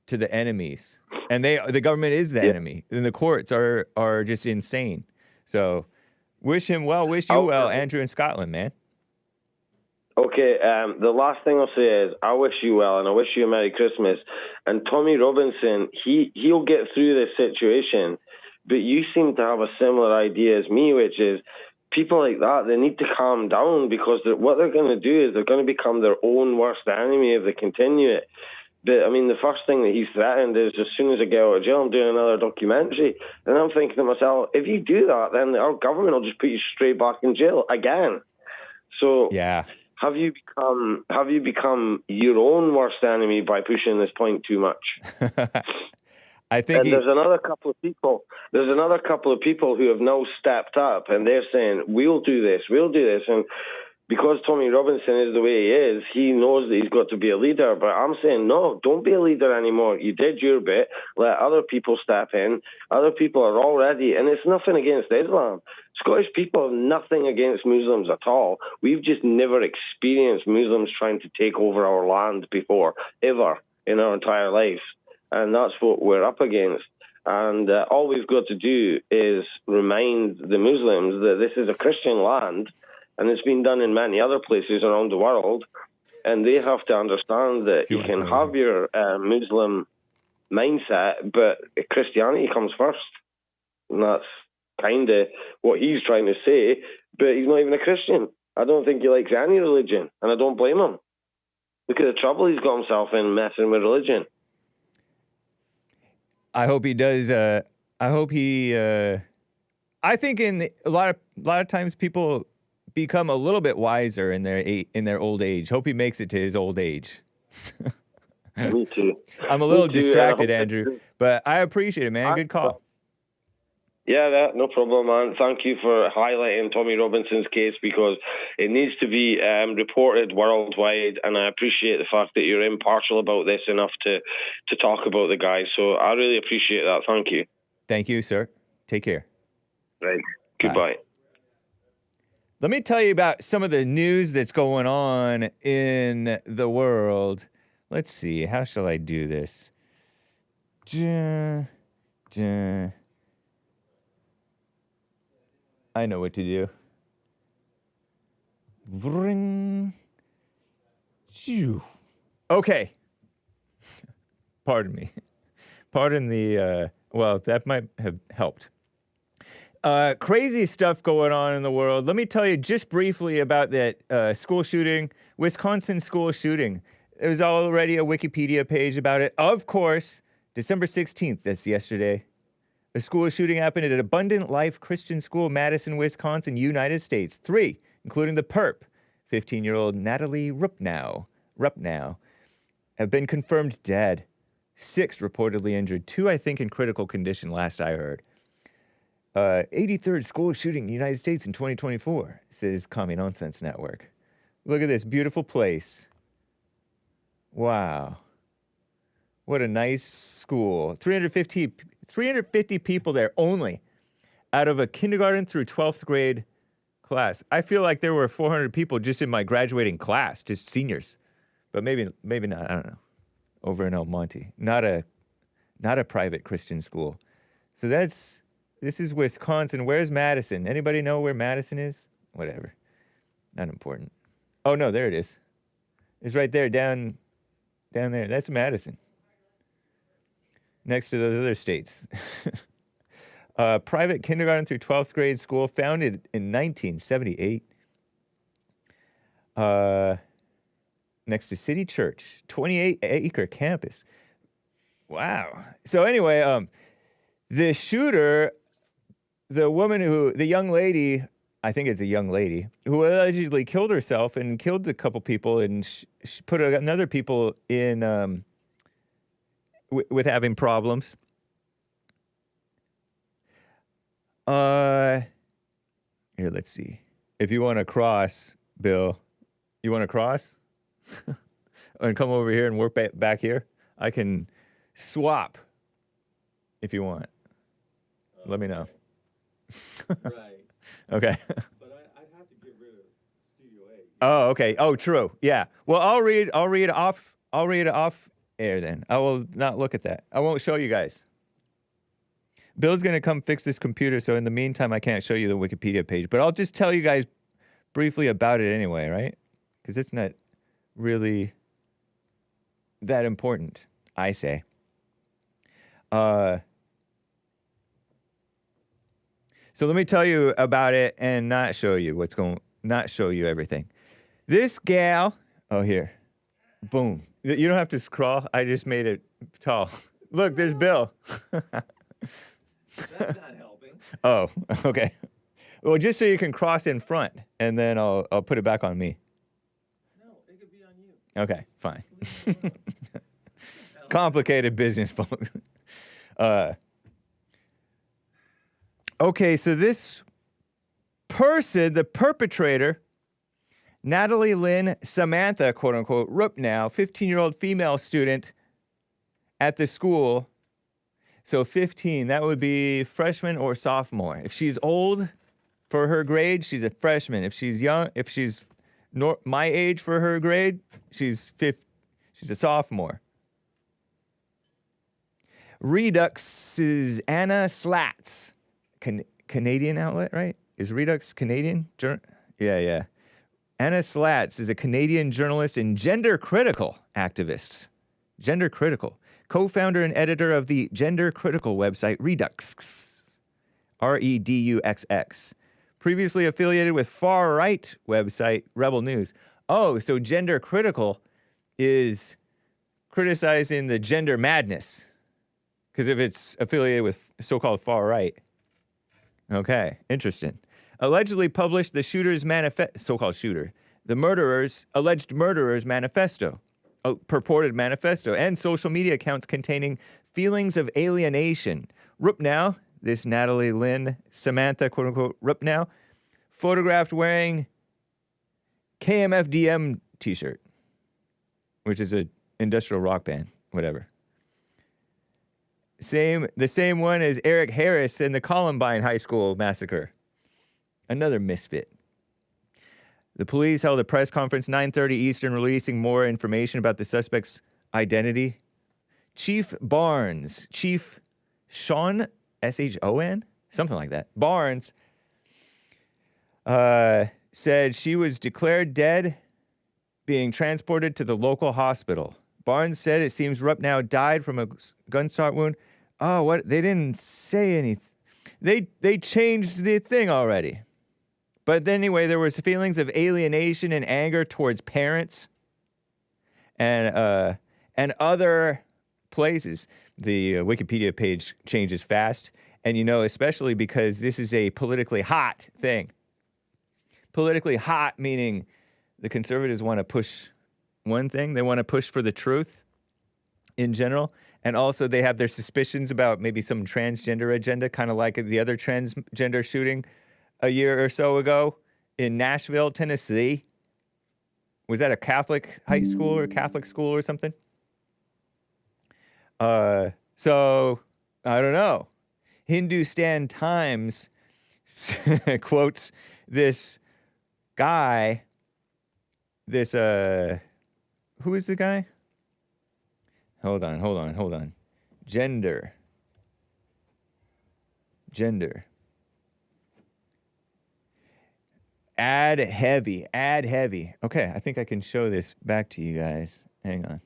to the enemies. And the government is the enemy. And the courts are just insane. So wish him well, wish you well, Andrew in Scotland, man. Okay, the last thing I'll say is I wish you well, and I wish you a Merry Christmas. And Tommy Robinson, he'll get through this situation, but you seem to have a similar idea as me, which is people like that, they need to calm down, because what they're going to do is they're going to become their own worst enemy if they continue it. But, I mean, the first thing that he's threatened is, as soon as I get out of jail, I'm doing another documentary. And I'm thinking to myself, if you do that, then our government will just put you straight back in jail again. So... yeah. Have you become your own worst enemy by pushing this point too much? I think there's another couple of people who have now stepped up, and they're saying, we'll do this. And because Tommy Robinson is the way he is, he knows that he's got to be a leader. But I'm saying, no, don't be a leader anymore. You did your bit. Let other people step in. Other people are already, and it's nothing against Islam. Scottish people have nothing against Muslims at all. We've just never experienced Muslims trying to take over our land before, ever, in our entire lives. And that's what we're up against. And all we've got to do is remind the Muslims that this is a Christian land, and it's been done in many other places around the world. And they have to understand that you can have your Muslim mindset, but Christianity comes first. And that's kind of what he's trying to say, but he's not even a Christian. I don't think he likes any religion, and I don't blame him. Look at the trouble he's got himself in messing with religion. I hope he does. I think a lot of times people become a little bit wiser in their old age. Hope he makes it to his old age. Me too. I'm a little distracted, Andrew, but I appreciate it, man. Good call. Yeah, no problem, man. Thank you for highlighting Tommy Robinson's case, because it needs to be reported worldwide, and I appreciate the fact that you're impartial about this enough to talk about the guy. So I really appreciate that. Thank you. Thank you, sir. Take care. Right. Goodbye. Bye. Let me tell you about some of the news that's going on in the world. Let's see. How shall I do this? I know what to do. Vring. Okay. Pardon me. Pardon the, well, that might have helped. Crazy stuff going on in the world. Let me tell you just briefly about that school shooting, Wisconsin school shooting. There's already a Wikipedia page about it. Of course, December 16th, that's yesterday. A school shooting happened at Abundant Life Christian School, Madison, Wisconsin, United States. 3, including the perp, 15-year-old Natalie Rupnow, have been confirmed dead. 6 reportedly injured. 2, I think, in critical condition, last I heard. 83rd school shooting in the United States in 2024, says Commie Nonsense Network. Look at this beautiful place. Wow. What a nice school. 350 people there only out of a kindergarten through 12th grade class. I feel like there were 400 people just in my graduating class, just seniors. But maybe not, I don't know. Over in El Monte. Not a private Christian school. So this is Wisconsin. Where's Madison? Anybody know where Madison is? Whatever. Not important. Oh no, there it is. It's right there down there. That's Madison. Next to those other states. Private kindergarten through 12th grade school founded in 1978. Next to City Church, 28-acre campus. Wow. So anyway, the shooter, the young lady, I think it's a young lady, who allegedly killed herself and killed a couple people and put another people in with having problems. Here, let's see. If you want to cross, Bill, you want to cross? And come over here and work back here? I can swap if you want. Let me know. Right. Okay. But I'd have to get rid of Studio A. Oh, okay. Oh, true. Yeah. Well, I'll read off air then. I will not look at that. I won't show you guys. Bill's going to come fix this computer, so in the meantime, I can't show you the Wikipedia page. But I'll just tell you guys briefly about it anyway, right? Because it's not really that important, I say. So let me tell you about it and not show you everything. This gal, oh here, boom. You don't have to scroll. I just made it tall. Look, there's Bill. That's not helping. Oh, okay. Well, just so you can cross in front, and then I'll put it back on me. No, it could be on you. Okay, fine. Complicated business, folks. Okay, so this person, the perpetrator, Natalie Lynn Samantha, quote unquote, Rupnow, 15-year-old female student at the school. So 15, that would be freshman or sophomore. If she's old for her grade, she's a freshman. If she's young, if she's my age for her grade, she's a sophomore. Redux's Anna Slatz, Canadian outlet, right? Is Redux Canadian? Yeah. Anna Slatz is a Canadian journalist and gender-critical activist. Gender-critical. Co-founder and editor of the gender-critical website Redux. REDUXX. Previously affiliated with far-right website Rebel News. Oh, so gender-critical is criticizing the gender madness. Because if it's affiliated with so-called far-right. Okay, interesting. Allegedly published the shooter's so-called shooter, the alleged murderer's manifesto, a purported manifesto, and social media accounts containing feelings of alienation. Rupnow, this Natalie Lynn Samantha, quote-unquote, Rupnow, photographed wearing KMFDM t-shirt, which is an industrial rock band, whatever. The same one as Eric Harris in the Columbine High School massacre. Another misfit. The police held a press conference 9:30 Eastern, releasing more information about the suspect's identity. Chief Barnes, Chief Shon, Shon, something like that. Barnes said she was declared dead, being transported to the local hospital. Barnes said it seems Rupp now died from a gunshot wound. Oh, what? They didn't say anything. They changed the thing already. But anyway, there was feelings of alienation and anger towards parents and other places. The Wikipedia page changes fast, and especially because this is a politically hot thing. Politically hot meaning the conservatives want to push one thing. They want to push for the truth in general. And also they have their suspicions about maybe some transgender agenda, kind of like the other transgender shooting a year or so ago in Nashville, Tennessee. Was that a Catholic high school or Catholic school or something? So, I don't know. Hindustan Times quotes this guy, who is the guy? Hold on. Gender. Ad heavy. Okay, I think I can show this back to you guys. Hang on.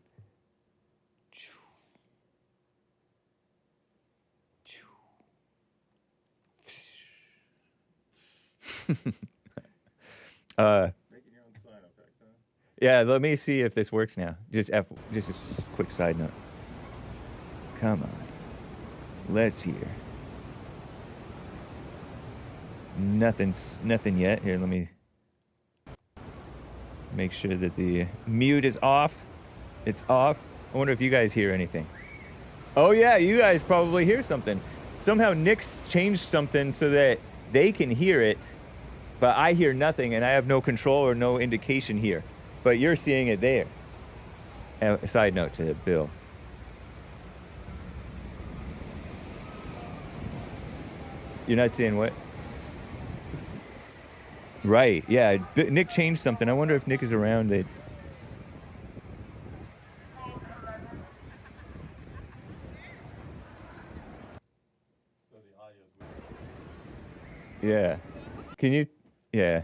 Making your own sign effects, huh? Yeah, let me see if this works now. Just a quick side note. Come on. Let's hear. Nothing yet. Here, let me make sure that the mute is off. It's off. I wonder if you guys hear anything. Oh yeah, you guys probably hear something. Somehow Nick's changed something so that they can hear it, but I hear nothing and I have no control or no indication here. But you're seeing it there. A side note to Bill. You're not seeing what? Right, yeah. Nick changed something. I wonder if Nick is around. Yeah. Can you? Yeah.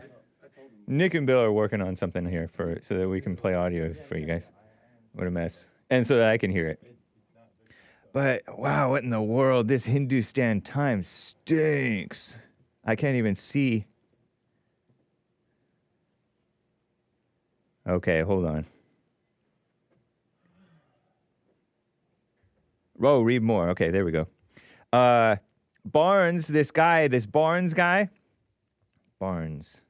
Nick and Bill are working on something here so that we can play audio for you guys. What a mess. And so that I can hear it. But wow, what in the world? This Hindustan Times stinks. I can't even see. Okay, hold on. Oh, read more. Okay, there we go. Barnes, this Barnes guy. Barnes.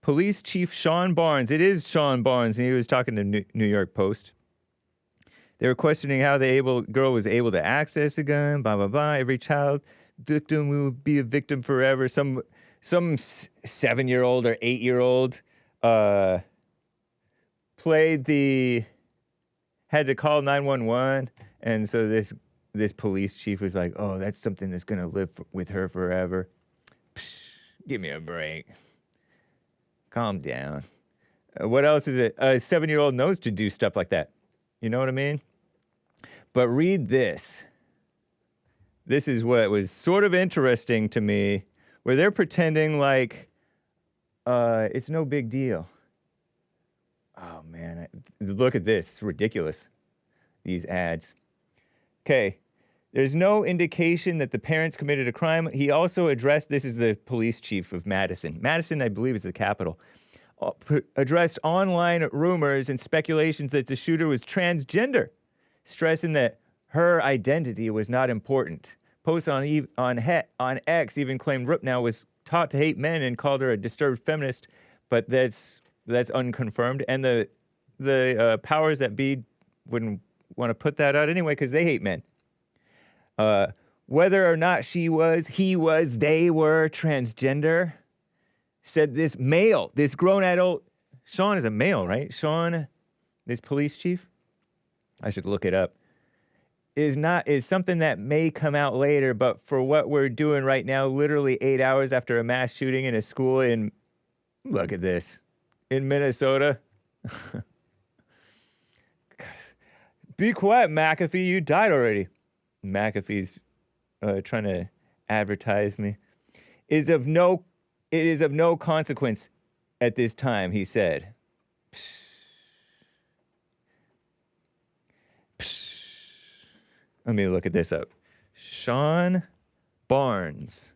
Police Chief Shon Barnes. It is Shon Barnes, and he was talking to New York Post. They were questioning how the girl was able to access a gun, blah, blah, blah. Every child victim will be a victim forever. Some 7-year-old or 8-year-old had to call 911, and so this police chief was like, oh, that's something that's going to live with her forever. Psh, give me a break. Calm down. What else is it? A 7-year-old knows to do stuff like that. You know what I mean? But read this. This is what was sort of interesting to me, where they're pretending like it's no big deal. Oh, man. Look at this. It's ridiculous, these ads. Okay. There's no indication that the parents committed a crime. He also addressed, this is the police chief of Madison. Madison, I believe, is the capital. Addressed online rumors and speculations that the shooter was transgender, stressing that her identity was not important. Posts on X even claimed Rupnow was taught to hate men and called her a disturbed feminist, but that's unconfirmed. And the powers that be wouldn't want to put that out anyway because they hate men. Whether or not he was, they were transgender, said this male, this grown adult, Shon is a male, right? Shon, this police chief, I should look it up, is something that may come out later, but for what we're doing right now, literally 8 hours after a mass shooting in a school look at this. in Minnesota. Be quiet, McAfee. You died already. McAfee's trying to advertise me. It is of no consequence at this time, he said. Let me look at this up. Shon Barnes.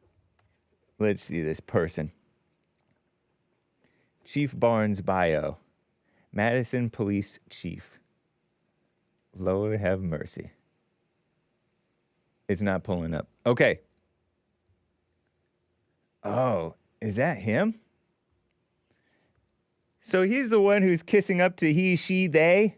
Let's see this person. Chief Barnes bio. Madison Police Chief. Lord have mercy. It's not pulling up. Okay. Oh, is that him? So he's the one who's kissing up to he, she, they?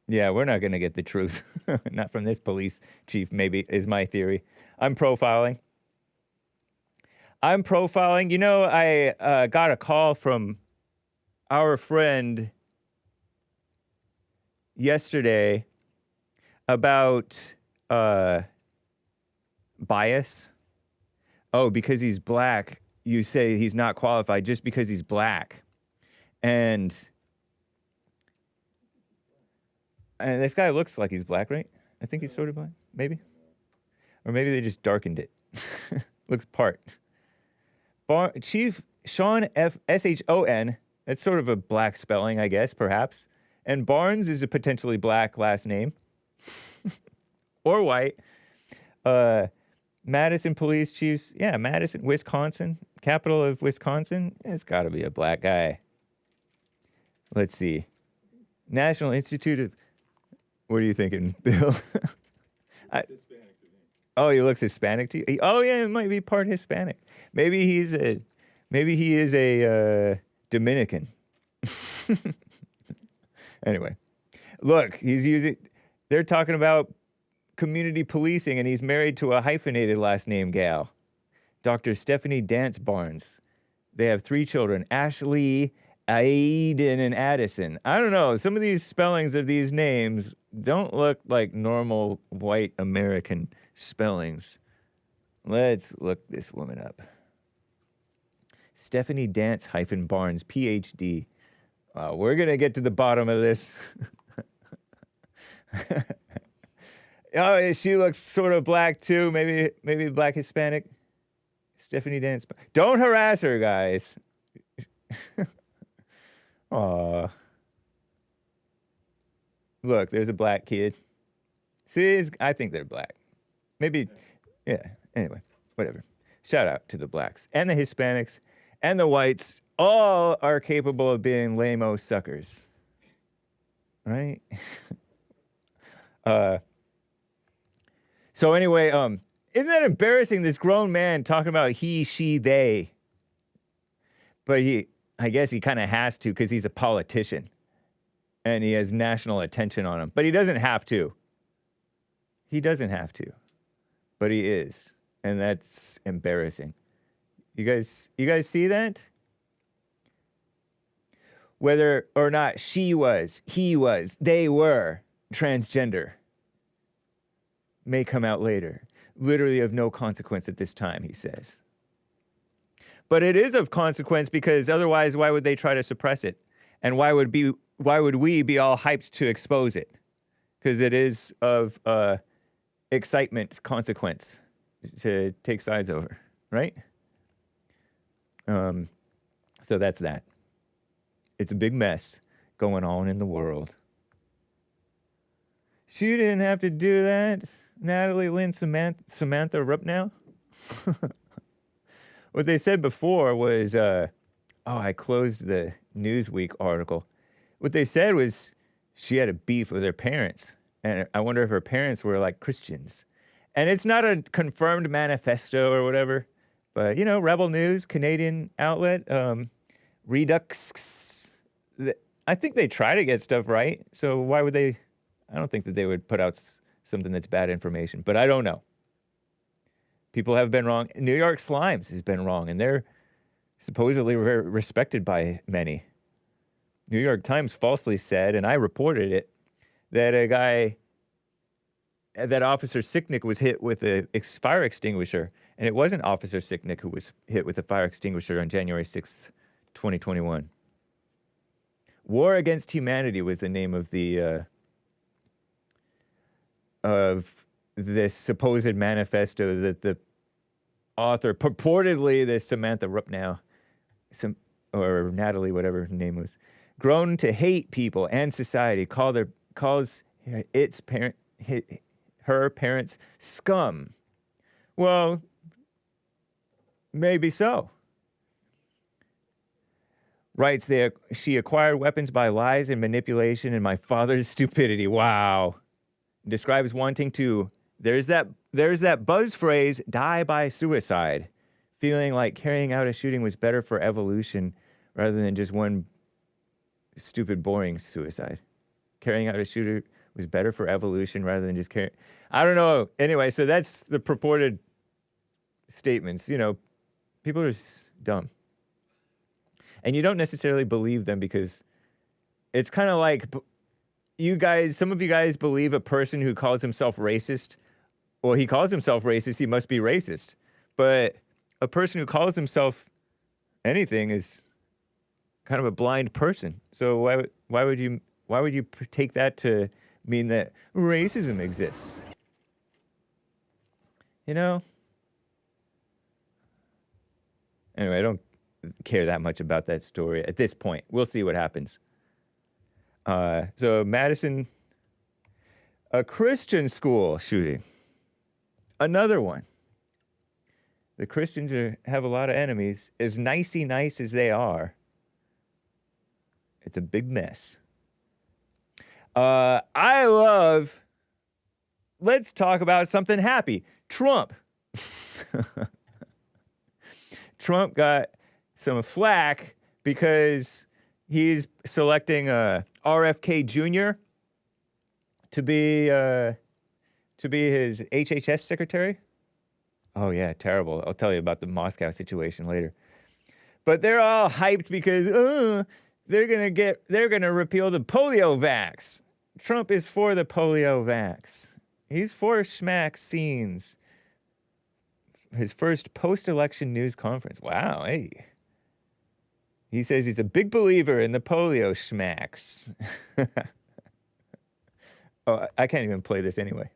Yeah, we're not going to get the truth. Not from this police chief, maybe, is my theory. I'm profiling. You know, I got a call from our friend yesterday about bias. Oh, because he's black, you say he's not qualified just because he's black. And this guy looks like he's black, right? I think he's sort of black, maybe. Or maybe they just darkened it. Looks part. Chief Shon, S-H-O-N. That's sort of a black spelling, I guess, perhaps. And Barnes is a potentially black last name. Or white. Madison Police Chiefs. Yeah, Madison, Wisconsin. Capital of Wisconsin. It's got to be a black guy. Let's see. National Institute of... What are you thinking, Bill? Oh, he looks Hispanic to you? Oh, yeah, it might be part Hispanic. Maybe he is a Dominican. Anyway, look, they're talking about community policing, and he's married to a hyphenated last name gal, Dr. Stephanie Dance Barnes. They have 3 children, Ashley, Aiden, and Addison. I don't know. Some of these spellings of these names don't look like normal white American spellings. Let's look this woman up. Stephanie Dance Barnes, PhD. We're going to get to the bottom of this. Oh, she looks sort of black too. Maybe black Hispanic. Stephanie Dance. Don't harass her, guys. Aw. Look, there's a black kid. See, I think they're black. Maybe, yeah. Anyway, whatever. Shout out to the blacks and the Hispanics and the whites. All are capable of being lame-o suckers. Right? So anyway, isn't that embarrassing, this grown man talking about he, she, they? But I guess he kind of has to because he's a politician. And he has national attention on him. But he doesn't have to. He doesn't have to. But he is. And that's embarrassing. You guys see that? Whether or not she was, he was, they were transgender may come out later. Literally of no consequence at this time, he says. But it is of consequence because otherwise, why would they try to suppress it? And why would we be all hyped to expose it? Because it is of excitement consequence to take sides over, right? So that's that. It's a big mess going on in the world. She didn't have to do that. Natalie Lynn Samantha Rupnow. What they said before was, I closed the Newsweek article. What they said was she had a beef with her parents. And I wonder if her parents were like Christians. And it's not a confirmed manifesto or whatever. But, you know, Rebel News, Canadian outlet, Redux. I think they try to get stuff right. So why would they? I don't think that they would put out something that's bad information. But I don't know. People have been wrong. New York Slimes has been wrong. And they're supposedly very respected by many. New York Times falsely said, and I reported it, that a guy that Officer Sicknick was hit with a fire extinguisher, and it wasn't Officer Sicknick who was hit with a fire extinguisher on January 6th, 2021. War Against Humanity was the name of the of this supposed manifesto that the author, purportedly the Samantha Rupnow, or Natalie, whatever her name was, grown to hate people and society, calls her parents scum. Well, maybe so. Writes there, she acquired weapons by lies and manipulation and my father's stupidity. Wow. Describes wanting to, there's that buzz phrase, die by suicide. Feeling like carrying out a shooting was better for evolution rather than just one stupid, boring suicide. Carrying out a shooter was better for evolution rather than just carrying. I don't know. Anyway, so that's the purported statements. You know, people are dumb. And you don't necessarily believe them because it's kind of like you guys, some of you guys believe a person who calls himself racist. Well, he calls himself racist, he must be racist. But a person who calls himself anything is kind of a blind person. So why would you take that to mean that racism exists? You know? Anyway, I don't care that much about that story at this point. We'll see what happens. So Madison, a Christian school shooting. Another one. The Christians have a lot of enemies. As nicey nice as they are, it's a big mess. Let's talk about something happy. Trump. Trump got some flack because he's selecting RFK Jr. to be his HHS secretary. Oh yeah, terrible. I'll tell you about the Moscow situation later. But they're all hyped because they're gonna repeal the polio vaxx. Trump is for the polio vaxx. He's for schmack-scenes. His first post-election news conference. Wow, hey. He says he's a big believer in the polio schmacks. Oh, I can't even play this anyway.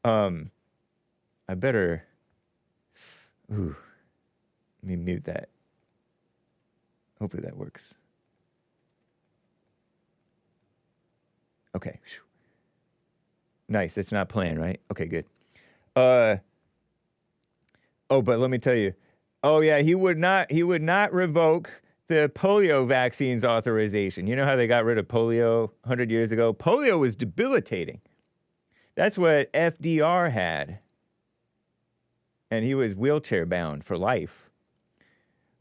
I better... Ooh. Let me mute that. Hopefully that works. Okay. Nice. It's not playing, right? Okay, good. Oh, but let me tell you. Oh, yeah, he would not revoke the polio vaccines authorization. You know how they got rid of polio 100 years ago? Polio was debilitating. That's what FDR had. And he was wheelchair bound for life.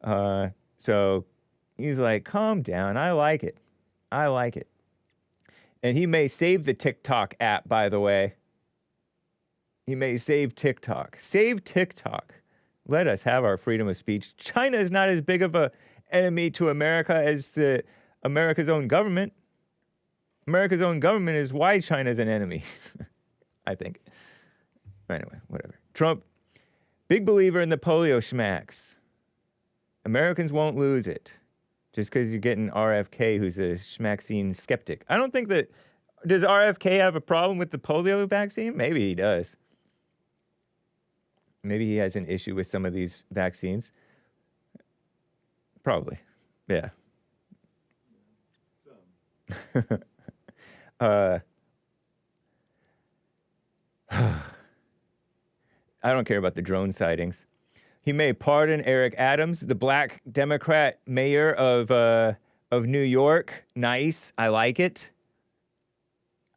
So he's like, calm down. I like it. I like it. And he may save the TikTok app, by the way. He may save TikTok. Save TikTok. Let us have our freedom of speech. China is not as big of an enemy to America as America's own government. America's own government is why China's an enemy, I think. Anyway, whatever. Trump, big believer in the polio schmacks. Americans won't lose it just because you're getting RFK, who's a schmaxine skeptic. I don't think that... Does RFK have a problem with the polio vaccine? Maybe he does. Maybe he has an issue with some of these vaccines. Probably. Yeah. I don't care about the drone sightings. He may pardon Eric Adams, the black Democrat mayor of New York. Nice. I like it.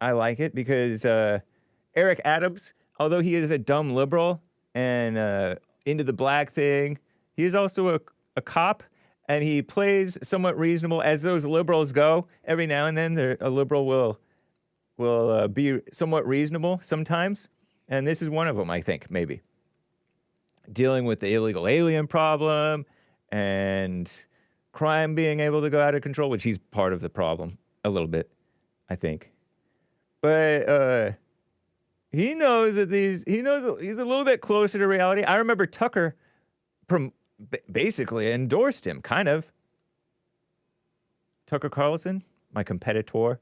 I like it because Eric Adams, although he is a dumb liberal and into the black thing, he is also a cop, and he plays somewhat reasonable as those liberals go. Every now and then, a liberal will be somewhat reasonable sometimes, and this is one of them, I think, maybe. Dealing with the illegal alien problem and crime being able to go out of control, which he's part of the problem a little bit, I think. But He knows that he knows he's a little bit closer to reality. I remember Tucker basically endorsed him, kind of. Tucker Carlson, my competitor,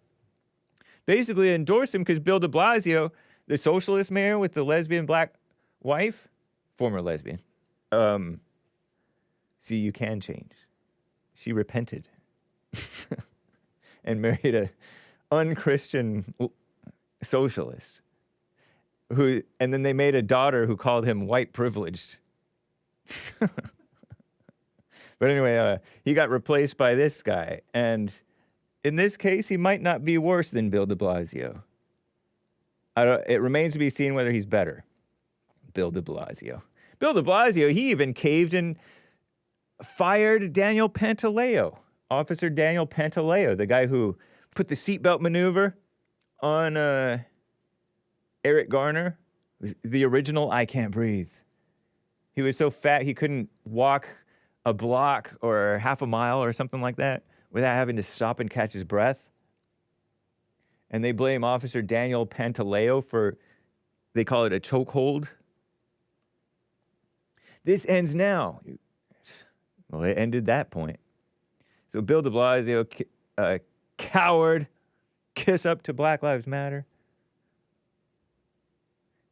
basically endorsed him because Bill de Blasio, the socialist mayor with the lesbian black wife, former lesbian, see, you can change. She repented and married a unchristian socialist and then they made a daughter who called him white privileged. But anyway, he got replaced by this guy. And in this case, he might not be worse than Bill de Blasio. It remains to be seen whether he's better. Bill de Blasio. Bill de Blasio, he even caved and fired Daniel Pantaleo. Officer Daniel Pantaleo, the guy who put the seatbelt maneuver on Eric Garner, the original I Can't Breathe. He was so fat he couldn't walk a block or half a mile or something like that without having to stop and catch his breath. And they blame Officer Daniel Pantaleo for, they call it a chokehold. This ends now. Well, it ended that point. So Bill de Blasio, coward, kiss up to Black Lives Matter.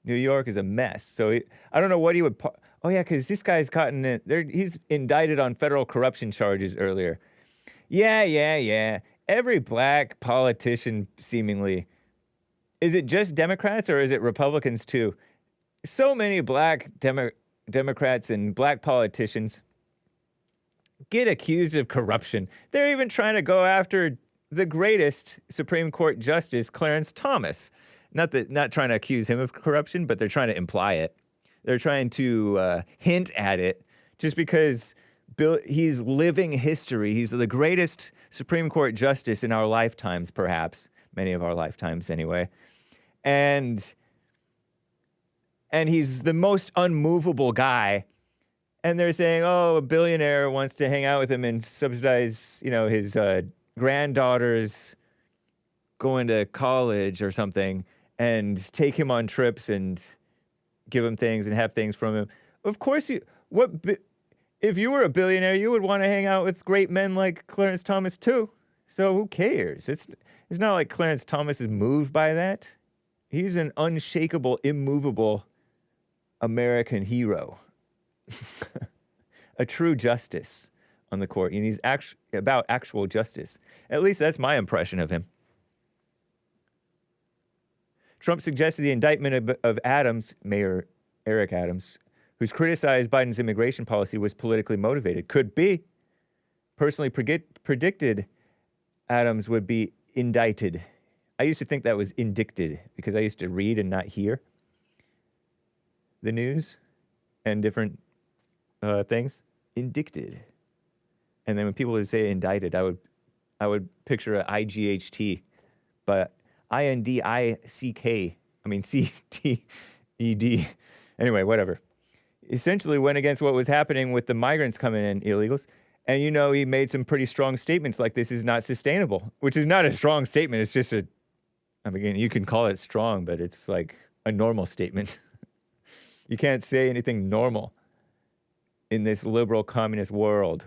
New York is a mess. So I don't know what he would... Oh, yeah, because this guy's gotten it. He's indicted on federal corruption charges earlier. Yeah. Every black politician, seemingly. Is it just Democrats or is it Republicans, too? So many black Democrats and black politicians get accused of corruption. They're even trying to go after the greatest Supreme Court Justice, Clarence Thomas. Not trying to accuse him of corruption, but they're trying to imply it. They're trying to hint at it just because he's living history. He's the greatest Supreme Court justice in our lifetimes, perhaps. Many of our lifetimes, anyway. And he's the most unmovable guy. And they're saying, oh, a billionaire wants to hang out with him and subsidize, his granddaughter's going to college or something and take him on trips and give him things and have things from him. Of course, if you were a billionaire, you would want to hang out with great men like Clarence Thomas too. So who cares? It's not like Clarence Thomas is moved by that. He's an unshakable, immovable American hero. A true justice on the court. And he's about actual justice. At least that's my impression of him. Trump suggested the indictment of Adams, Mayor Eric Adams, who's criticized Biden's immigration policy, was politically motivated. Could be. Personally predicted Adams would be indicted. I used to think that was indicted because I used to read and not hear the news and different things. Indicted. And then when people would say indicted, I would picture a IGHT, but INDICK, CTED. Anyway, whatever. Essentially went against what was happening with the migrants coming in, illegals. And, he made some pretty strong statements like this is not sustainable, which is not a strong statement. It's just you can call it strong, but it's like a normal statement. You can't say anything normal in this liberal communist world.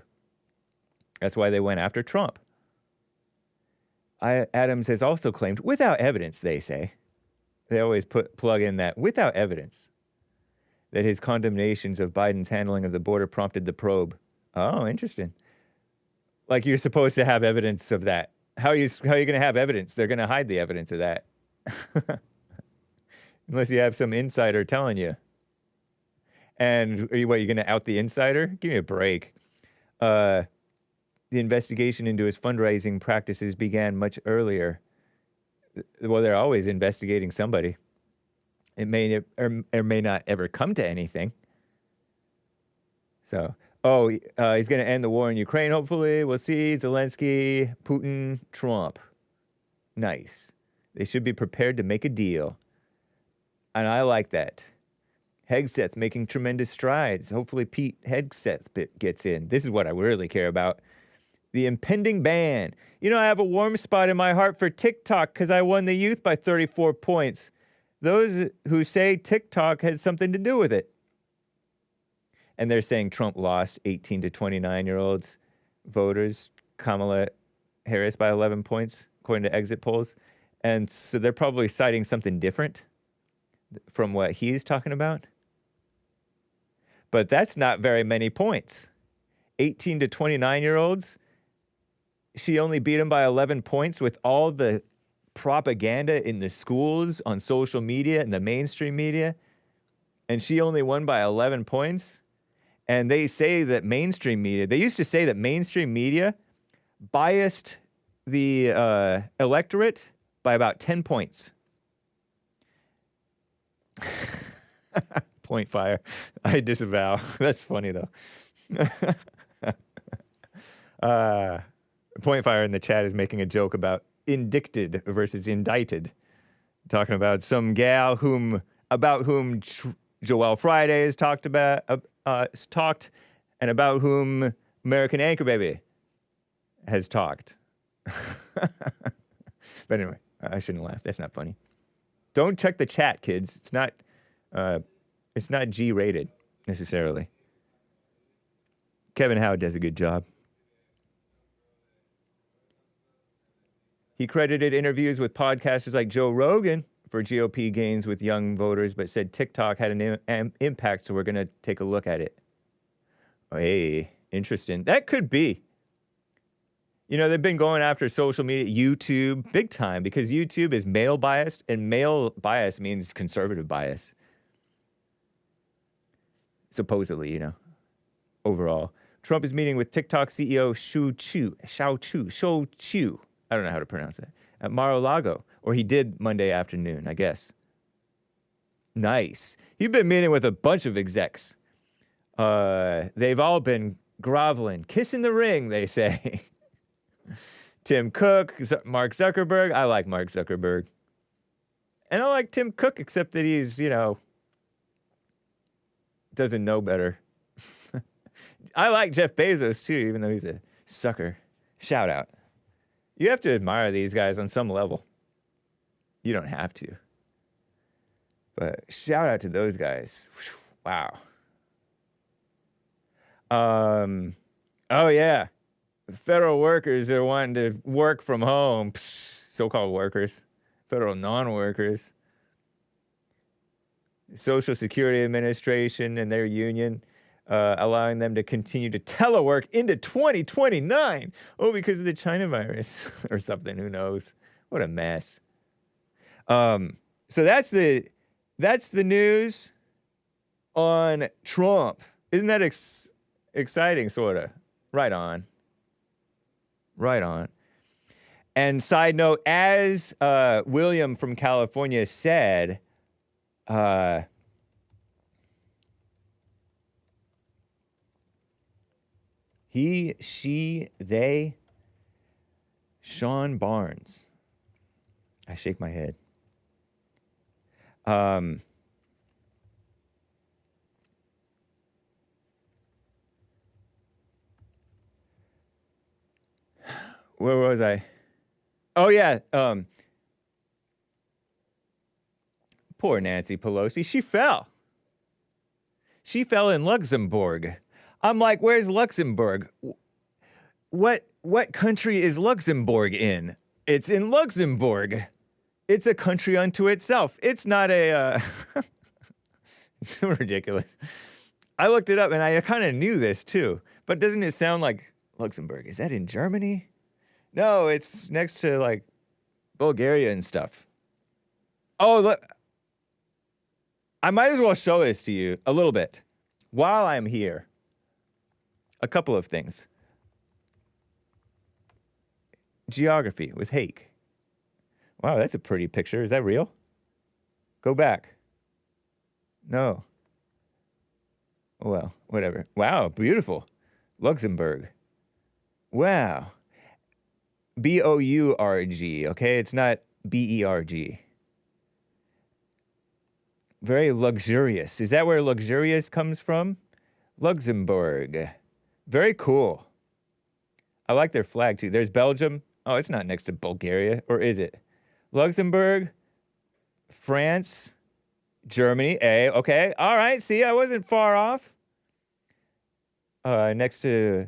That's why they went after Trump. Adams has also claimed, without evidence, they say, they always plug in that, without evidence, that his condemnations of Biden's handling of the border prompted the probe. Oh, interesting. Like you're supposed to have evidence of that. How are you going to have evidence? They're going to hide the evidence of that. Unless you have some insider telling you. And you're going to out the insider? Give me a break. The investigation into his fundraising practices began much earlier. Well, they're always investigating somebody. It may or may not ever come to anything. So, he's going to end the war in Ukraine, hopefully. We'll see. Zelensky, Putin, Trump. Nice. They should be prepared to make a deal. And I like that. Hegseth's making tremendous strides. Hopefully Pete Hegseth gets in. This is what I really care about. The impending ban. I have a warm spot in my heart for TikTok because I won the youth by 34 points. those who say TikTok has something to do with it. And they're saying Trump lost 18 to 29-year-olds voters, Kamala Harris by 11 points, according to exit polls. And so they're probably citing something different from what he's talking about. But that's not very many points. 18 to 29-year-olds, she only beat him by 11 points with all the propaganda in the schools, on social media, and the mainstream media. And she only won by 11 points. And they say that mainstream media, they used to say that mainstream media biased the electorate by about 10 points. Point fire. I disavow. That's funny, though. Point fire in the chat is making a joke about indicted versus indicted. Talking about some gal about whom Joelle Friday has talked, and about whom American Anchor Baby has talked. But anyway, I shouldn't laugh. That's not funny. Don't check the chat, kids. It's not G-rated necessarily. Kevin Howard does a good job. He credited interviews with podcasters like Joe Rogan for GOP gains with young voters, but said TikTok had an impact, so we're going to take a look at it. Oh, hey, interesting. That could be. You know, they've been going after social media, YouTube, big time, because YouTube is male biased, and male bias means conservative bias. Supposedly, you know, overall. Trump is meeting with TikTok CEO Shou Chu. I don't know how to pronounce that. At Mar-a-Lago, or he did Monday afternoon, I guess. Nice. He's been meeting with a bunch of execs. They've all been groveling, kissing the ring, they say. Tim Cook, Mark Zuckerberg. I like Mark Zuckerberg. And I like Tim Cook, except that he's, you know, doesn't know better. I like Jeff Bezos, too, even though he's a sucker. Shout out. You have to admire these guys on some level. You don't have to. But shout out to those guys. Wow. Oh, yeah. Federal workers are wanting to work from home. So-called workers. Federal non-workers. Social Security Administration and their union allowing them to continue to telework into 2029. Oh, because of the China virus or something. Who knows? What a mess. So that's the news on Trump. Isn't that exciting, sort of? Right on. Right on. And side note, as William from California said, he, she, they, Shon Barnes. I shake my head. Where was I? Oh, yeah. Poor Nancy Pelosi. She fell. She fell in Luxembourg. I'm like, where's Luxembourg? What country is Luxembourg in? It's in Luxembourg. It's a country unto itself. It's not a... It's ridiculous. I looked it up, and I kind of knew this, too. But doesn't it sound like Luxembourg? Is that in Germany? No, it's next to, like, Bulgaria and stuff. Oh, look. I might as well show this to you a little bit while I'm here. A couple of things. Geography with Hake. Wow, that's a pretty picture. Is that real? Go back. No. Oh, well, whatever. Wow, beautiful. Luxembourg. Wow. B-O-U-R-G, okay? It's not B-E-R-G. Very luxurious. Is that where luxurious comes from? Luxembourg. Very cool. I like their flag, too. There's Belgium. Oh, it's not next to Bulgaria, or is it? Luxembourg, France, Germany, A. Okay, all right. See, I wasn't far off. Next to,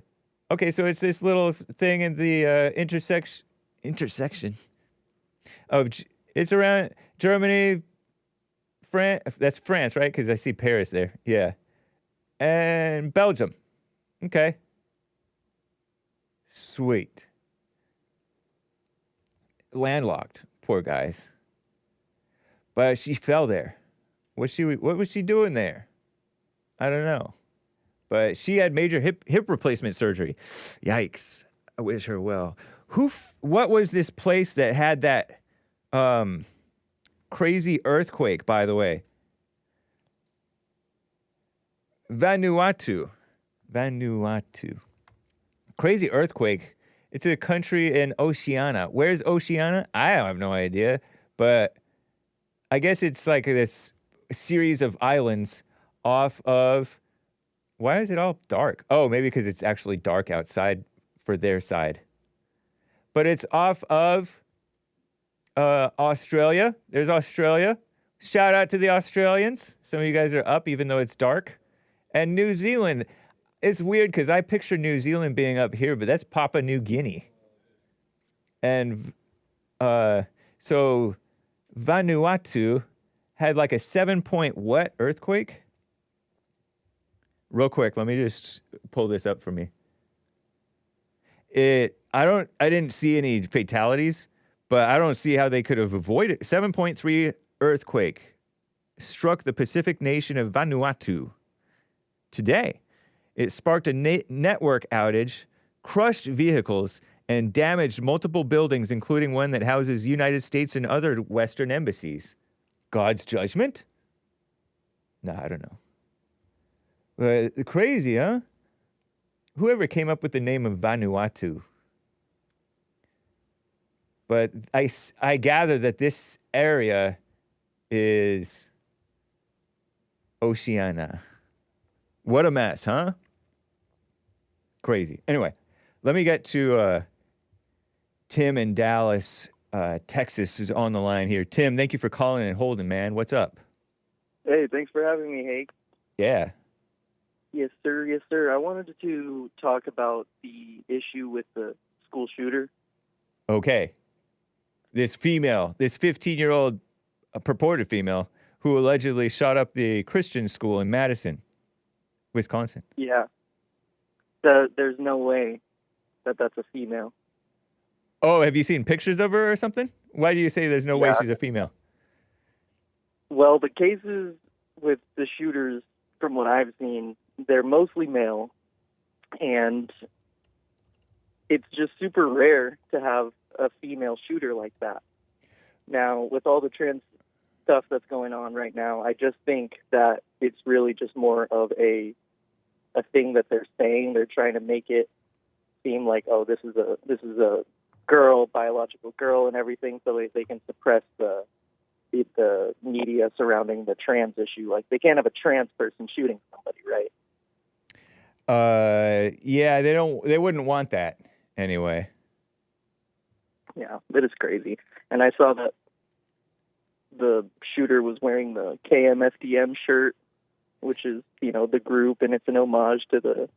okay, so it's this little thing in the intersection of, it's around Germany, France. That's France, right? Because I see Paris there. Yeah, and Belgium. Okay. Sweet. Landlocked, poor guys. But she fell there. What was she doing there? I don't know. But she had major hip replacement surgery. Yikes. I wish her well. What was this place that had that crazy earthquake, by the way? Vanuatu. Crazy earthquake. It's a country in Oceania. Where's Oceania? I have no idea. But I guess it's like this series of islands off of... Why is it all dark? Oh, maybe because it's actually dark outside for their side. But it's off of Australia. There's Australia. Shout out to the Australians. Some of you guys are up even though it's dark. And New Zealand. It's weird because I picture New Zealand being up here, but that's Papua New Guinea. And so Vanuatu had like a 7-point what earthquake? Real quick, let me just pull this up for me. I didn't see any fatalities, but I don't see how they could have avoided 7.3 earthquake struck the Pacific nation of Vanuatu today. It sparked a network outage, crushed vehicles, and damaged multiple buildings, including one that houses United States and other Western embassies. God's judgment? No, I don't know. Crazy, huh? Whoever came up with the name of Vanuatu. But I gather that this area is Oceania. What a mess, huh? Crazy. Anyway, let me get to Tim in Dallas, Texas is on the line here. Tim, thank you for calling and holding, man. What's up? Hey, thanks for having me, Hake. Yeah. Yes, sir. Yes, sir. I wanted to talk about the issue with the school shooter. Okay. This 15-year-old purported female, who allegedly shot up the Christian school in Madison, Wisconsin. Yeah. There's no way that that's a female. Oh, have you seen pictures of her or something? Why do you say there's no way she's a female? Well, the cases with the shooters, from what I've seen, they're mostly male, and it's just super rare to have a female shooter like that. Now, with all the trans stuff that's going on right now, I just think that it's really just more of a thing that they're saying. They're trying to make it seem like, oh, this is a girl, biological girl, and everything, so they can suppress the media surrounding the trans issue. Like, they can't have a trans person shooting somebody, right? Yeah, they wouldn't want that anyway. Yeah, it is crazy. And I saw that the shooter was wearing the KMFDM shirt, which is, the group, and it's an homage to the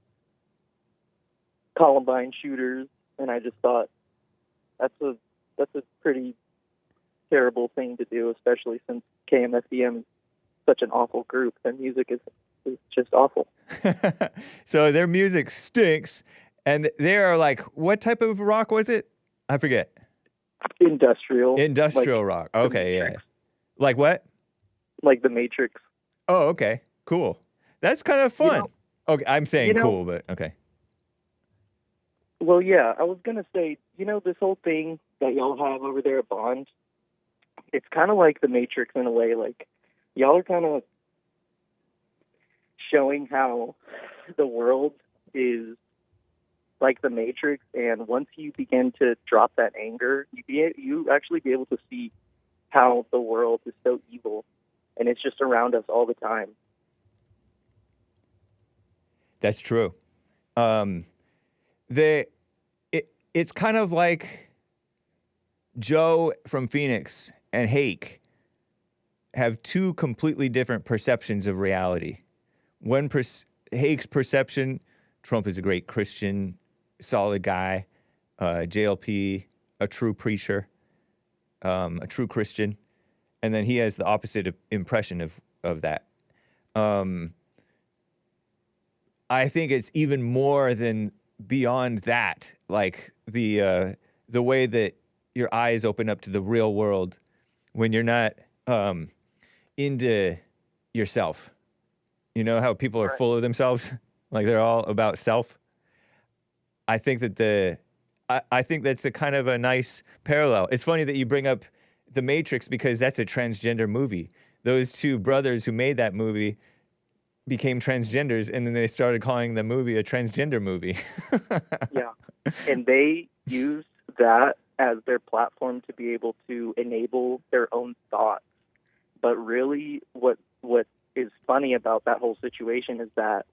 Columbine shooters. And I just thought that's a pretty terrible thing to do, especially since KMFDM is such an awful group. Their music is just awful. So their music stinks, and they are like, what type of rock was it? I forget. Industrial rock. Okay, yeah. Like what? Like The Matrix. Oh, okay. Cool. That's kind of fun. Okay, I'm saying cool, but okay. Well, yeah, I was going to say, this whole thing that y'all have over there at Bond, it's kind of like The Matrix in a way. Like, y'all are kind of showing how the world is like The Matrix, and once you begin to drop that anger, you actually be able to see how the world is so evil, and it's just around us all the time. That's true. It's kind of like Joe from Phoenix and Hake. have two completely different perceptions of reality. Hake's perception, Trump is a great Christian, solid guy, JLP, a true preacher, a true Christian. And then he has the opposite impression of that. I think it's even more than beyond that, like the way that your eyes open up to the real world when you're not into yourself. You know how people are full of themselves, like they're all about self. I think that I think that's a kind of a nice parallel. It's funny that you bring up The Matrix because that's a transgender movie. Those two brothers who made that movie became transgenders, and then they started calling the movie a transgender movie. Yeah, and they used that as their platform to be able to enable their own thoughts. But really, what is funny about that whole situation is that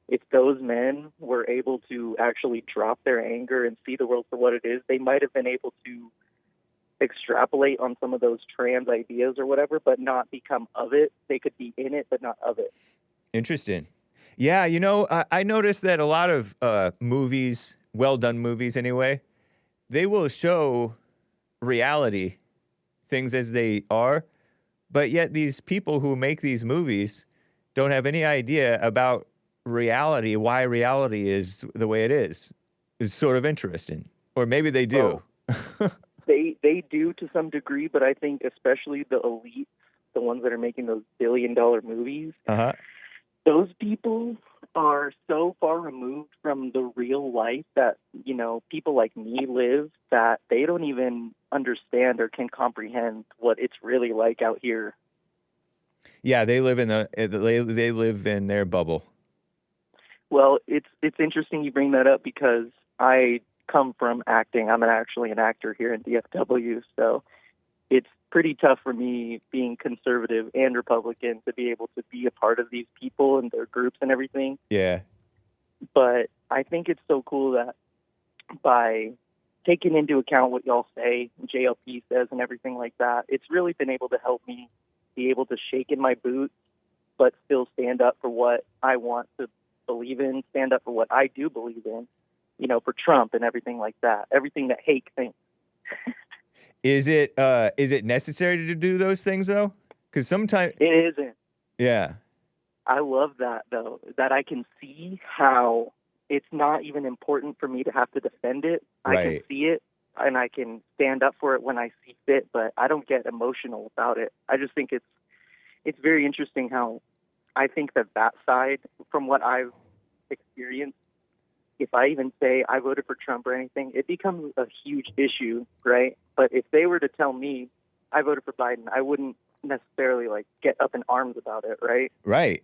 if those men were able to actually drop their anger and see the world for what it is, they might have been able to extrapolate on some of those trans ideas or whatever, but not become of it. They could be in it, but not of it. Interesting. Yeah, you know, I noticed that a lot of movies, well-done movies anyway, they will show reality, things as they are, but yet these people who make these movies don't have any idea about reality, why reality is the way it is. It's sort of interesting. Or maybe they do. Oh, they do to some degree, but I think especially the elite, the ones that are making those billion-dollar movies, those people are so far removed from the real life that, you know, people like me live, that they don't even understand or can comprehend what it's really like out here. Yeah, they live in they live in their bubble. Well, it's interesting you bring that up because I come from acting. I'm actually an actor here in DFW, so it's pretty tough for me being conservative and Republican to be able to be a part of these people and their groups and everything. Yeah. But I think it's so cool that by taking into account what y'all say, JLP says, and everything like that, it's really been able to help me be able to shake in my boots, but still stand up for what I want to believe in, stand up for what I do believe in, you know, for Trump and everything like that, everything that Hake thinks. Is it necessary to do those things though? Because sometimes it isn't. Yeah. I love that though, that I can see how it's not even important for me to have to defend it. Right. I can see it and I can stand up for it when I see fit, but I don't get emotional about it. I just think it's very interesting how I think that side, from what I've experienced, if I even say I voted for Trump or anything, it becomes a huge issue, right? But if they were to tell me I voted for Biden, I wouldn't necessarily like get up in arms about it, right? Right.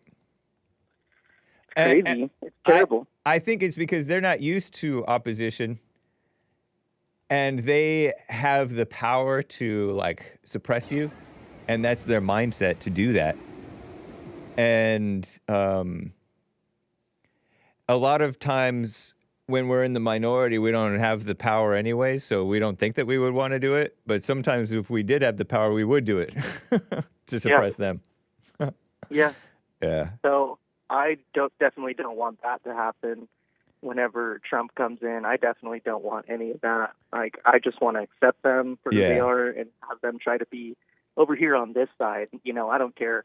It's crazy. And it's terrible. I think it's because they're not used to opposition, and they have the power to like suppress you, and that's their mindset to do that. And a lot of times when we're in the minority, we don't have the power anyway, so we don't think that we would want to do it. But sometimes if we did have the power, we would do it to suppress them. Yeah. Yeah. So I definitely don't want that to happen whenever Trump comes in. I definitely don't want any of that. Like, I just want to accept them for who they are and have them try to be over here on this side. You know, I don't care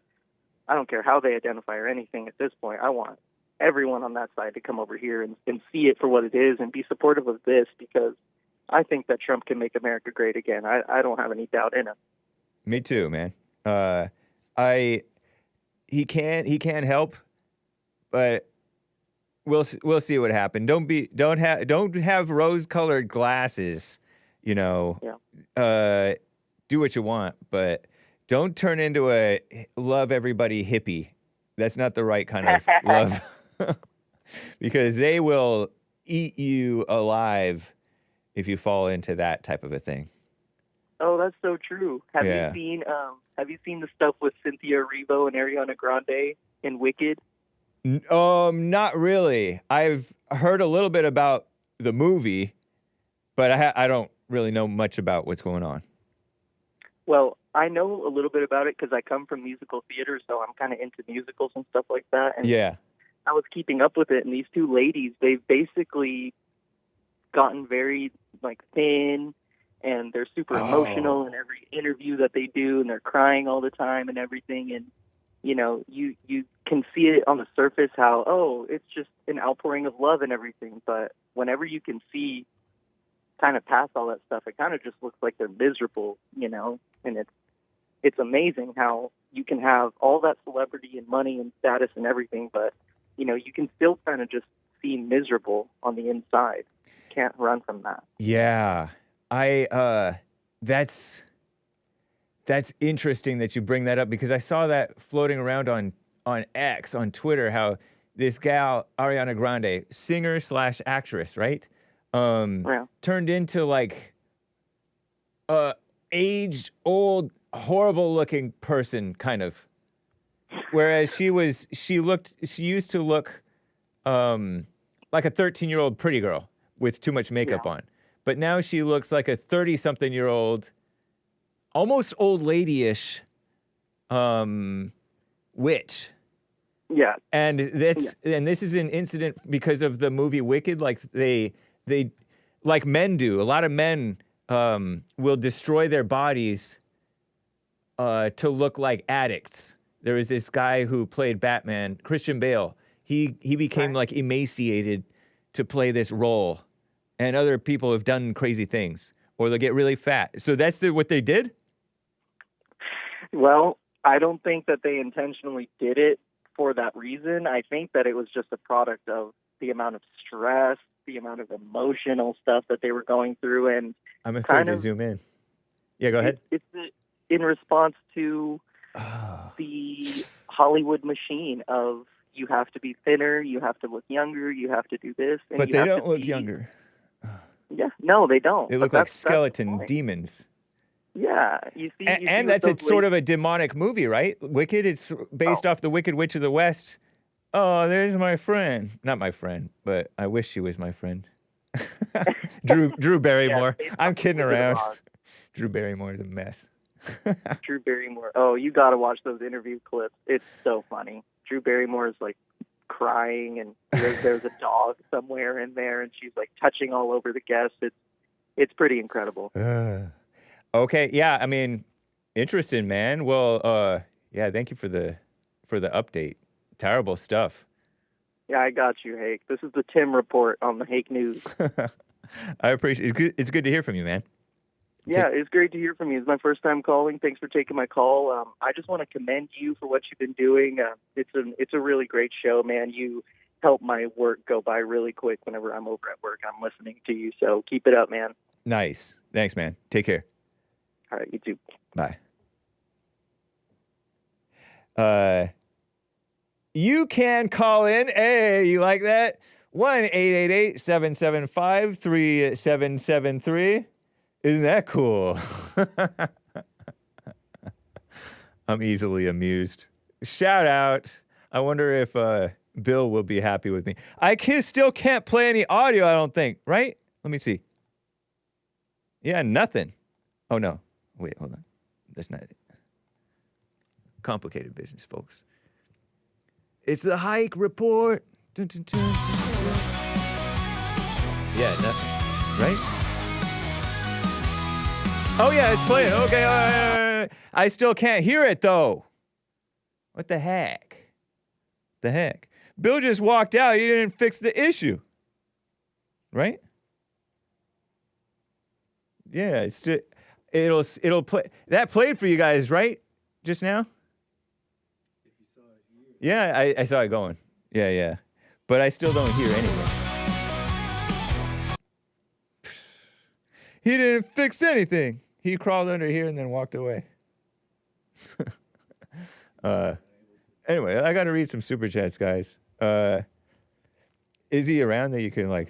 how they identify or anything at this point. I want everyone on that side to come over here and see it for what it is and be supportive of this, because I think that Trump can make America great again. I don't have any doubt in him. Me too, man. He can't help, but we'll see what happens. Don't have rose-colored glasses, you know. Yeah. Do what you want, but don't turn into a love everybody hippie. That's not the right kind of love. Because they will eat you alive if you fall into that type of a thing. Oh, that's so true. Have you seen the stuff with Cynthia Erivo and Ariana Grande in Wicked? Not really. I've heard a little bit about the movie, but I don't really know much about what's going on. Well, I know a little bit about it because I come from musical theater, so I'm kind of into musicals and stuff like that. And Yeah. I was keeping up with it, and these two ladies, they've basically gotten very like thin, and they're super emotional in every interview that they do, and they're crying all the time and everything. And you know, you can see it on the surface how it's just an outpouring of love and everything, but whenever you can see kind of past all that stuff, it kind of just looks like they're miserable, you know. And it's amazing how you can have all that celebrity and money and status and everything, but you know, you can still kind of just be miserable on the inside. Can't run from that. Yeah. That's interesting that you bring that up, because I saw that floating around on X, on Twitter, how this gal, Ariana Grande, singer/actress, right? Turned into like a aged, old, horrible looking person, kind of. Whereas she used to look like a 13-year-old pretty girl with too much makeup on. But now she looks like a 30-something-year-old, almost old lady-ish witch. Yeah. And this is an incident because of the movie Wicked. Like they like men do. A lot of men will destroy their bodies to look like addicts. There was this guy who played Batman, Christian Bale. He became like emaciated to play this role. And other people have done crazy things, or they'll get really fat. So that's what they did? Well, I don't think that they intentionally did it for that reason. I think that it was just a product of the amount of stress, the amount of emotional stuff that they were going through. And I'm afraid to zoom in. Yeah, go ahead. It's in response to the Hollywood machine of you have to be thinner, you have to look younger, you have to do this. And but they don't look younger. Yeah, no, they don't. They look like skeleton demons. Yeah, you see. And that's sort of a demonic movie, right? Wicked. It's based off the Wicked Witch of the West. Oh, there's my friend. Not my friend, but I wish she was my friend. Drew Barrymore. I'm kidding around. Drew Barrymore is a mess. Drew Barrymore. Oh, you got to watch those interview clips. It's so funny. Drew Barrymore is like crying, and there's a dog somewhere in there, and she's like touching all over the guests. It's pretty incredible. Okay, yeah, I mean, interesting, man. Well, yeah, thank you for the update. Terrible stuff. Yeah, I got you, Hake. This is the Tim report on the Hake News. I appreciate it. It's good to hear from you, man. Yeah, it's great to hear from you. It's my first time calling. Thanks for taking my call. I just want to commend you for what you've been doing. It's a really great show, man. You help my work go by really quick whenever I'm over at work. I'm listening to you, so keep it up, man. Nice. Thanks, man. Take care. All right, you too. Bye. You can call in. Hey, you like that? 1-888-775-3773. Isn't that cool? I'm easily amused. Shout out. I wonder if Bill will be happy with me. I still can't play any audio, I don't think, right? Let me see. Yeah, nothing. Oh, no. Wait, hold on. That's not it. Complicated business, folks. It's the hike report. Dun, dun, dun, dun, dun. Yeah, nothing. Right? Oh, yeah, it's playing. Okay. I still can't hear it, though. What the heck? The heck? Bill just walked out. He didn't fix the issue. Right? Yeah, it'll play. That played for you guys, right? Just now? Yeah, I saw it going. Yeah. But I still don't hear anything. He didn't fix anything. He crawled under here and then walked away. Anyway, I got to read some super chats, guys. Is he around that you can like...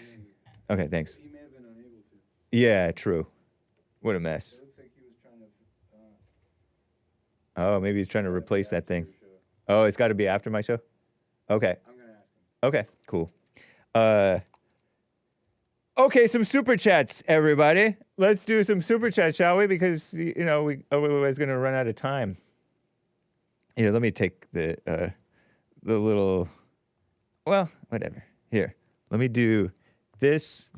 Okay, thanks. He may have been unable to. Yeah, true. What a mess. It looks like he was trying to... Oh, maybe he's trying to replace that thing. Oh, it's got to be after my show? Okay. I'm going to ask him. Okay, cool. Okay, some super chats, everybody. Let's do some super chats, shall we? Because we otherwise going to run out of time. Here, let me take the little. Well, whatever. Here, let me do this,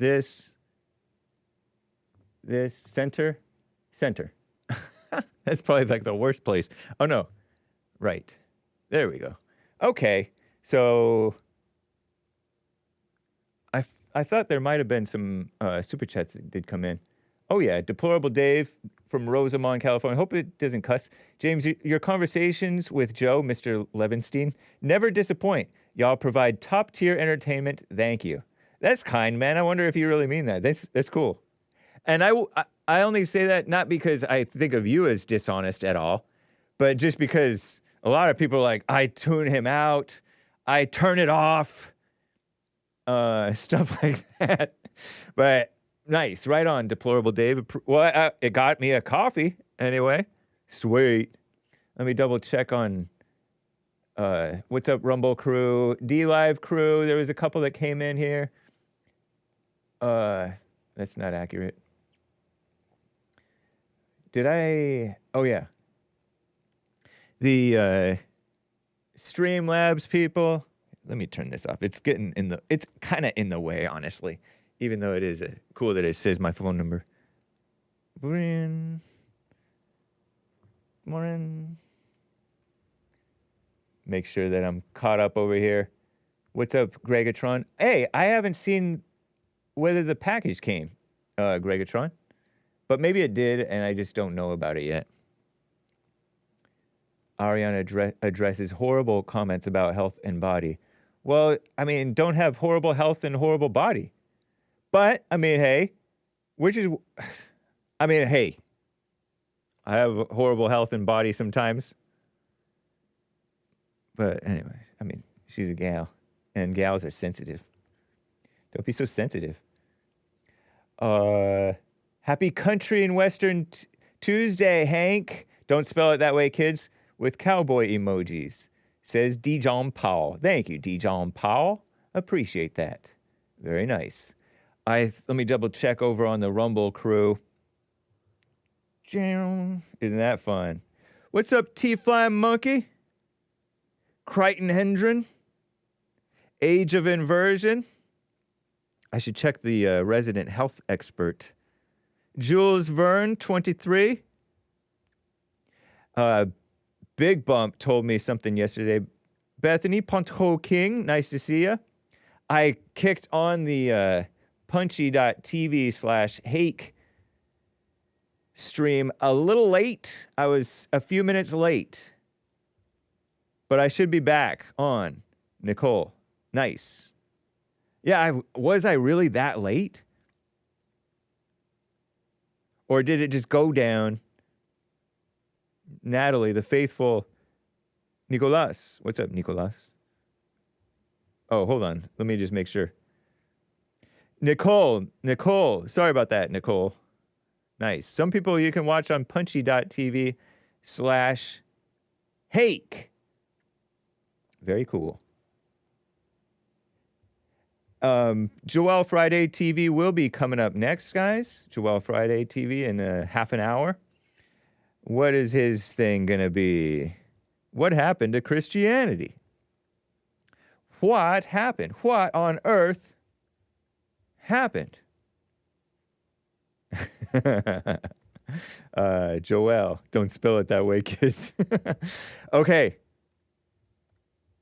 center. That's probably like the worst place. Oh no, right. There we go. Okay, so I thought there might have been some super chats that did come in. Oh yeah, Deplorable Dave from Rosamond, California. Hope it doesn't cuss. James, your conversations with Joe, Mr. Levinstein, never disappoint. Y'all provide top-tier entertainment. Thank you. That's kind, man. I wonder if you really mean that. That's cool. And I only say that not because I think of you as dishonest at all, but just because a lot of people are like, I tune him out, I turn it off, stuff like that. But nice, right on, Deplorable Dave. Well, it got me a coffee anyway. Sweet. Let me double check on what's up, Rumble crew, DLive crew. There was a couple that came in here. That's not accurate. Did I? Oh yeah. The Streamlabs people. Let me turn this off. It's getting in the. It's kind of in the way, honestly. Even though it is cool that it says my phone number. Morning. Make sure that I'm caught up over here. What's up, Gregatron? Hey, I haven't seen whether the package came, Gregatron. But maybe it did, and I just don't know about it yet. Ariana addresses horrible comments about health and body. Well, I mean, don't have horrible health and horrible body. But, I mean, hey, hey, I have horrible health and body sometimes. But anyway, I mean, she's a gal, and gals are sensitive. Don't be so sensitive. Happy Country and Western Tuesday, Hank. Don't spell it that way, kids. With cowboy emojis. Says Dijon Powell. Thank you, Dijon Powell. Appreciate that. Very nice. Let me double check over on the Rumble crew. Isn't that fun? What's up, T-Fly Monkey? Crichton Hendren. Age of Inversion. I should check the resident health expert. Jules Verne, 23. Big Bump told me something yesterday. Bethany Pontho King, nice to see you. I kicked on the punchy.tv/Hahn stream a little late. I was a few minutes late. But I should be back on. Nicole, nice. Yeah, was I really that late? Or did it just go down? Natalie, the faithful Nicolas. What's up, Nicolas? Oh, hold on. Let me just make sure. Nicole. Sorry about that, Nicole. Nice. Some people you can watch on punchy.tv/Hahn. Very cool. Joel Friday TV will be coming up next, guys. Joel Friday TV in half an hour. What is his thing going to be? What happened to Christianity? What happened? What on earth happened? Joel, don't spell it that way, kids. Okay.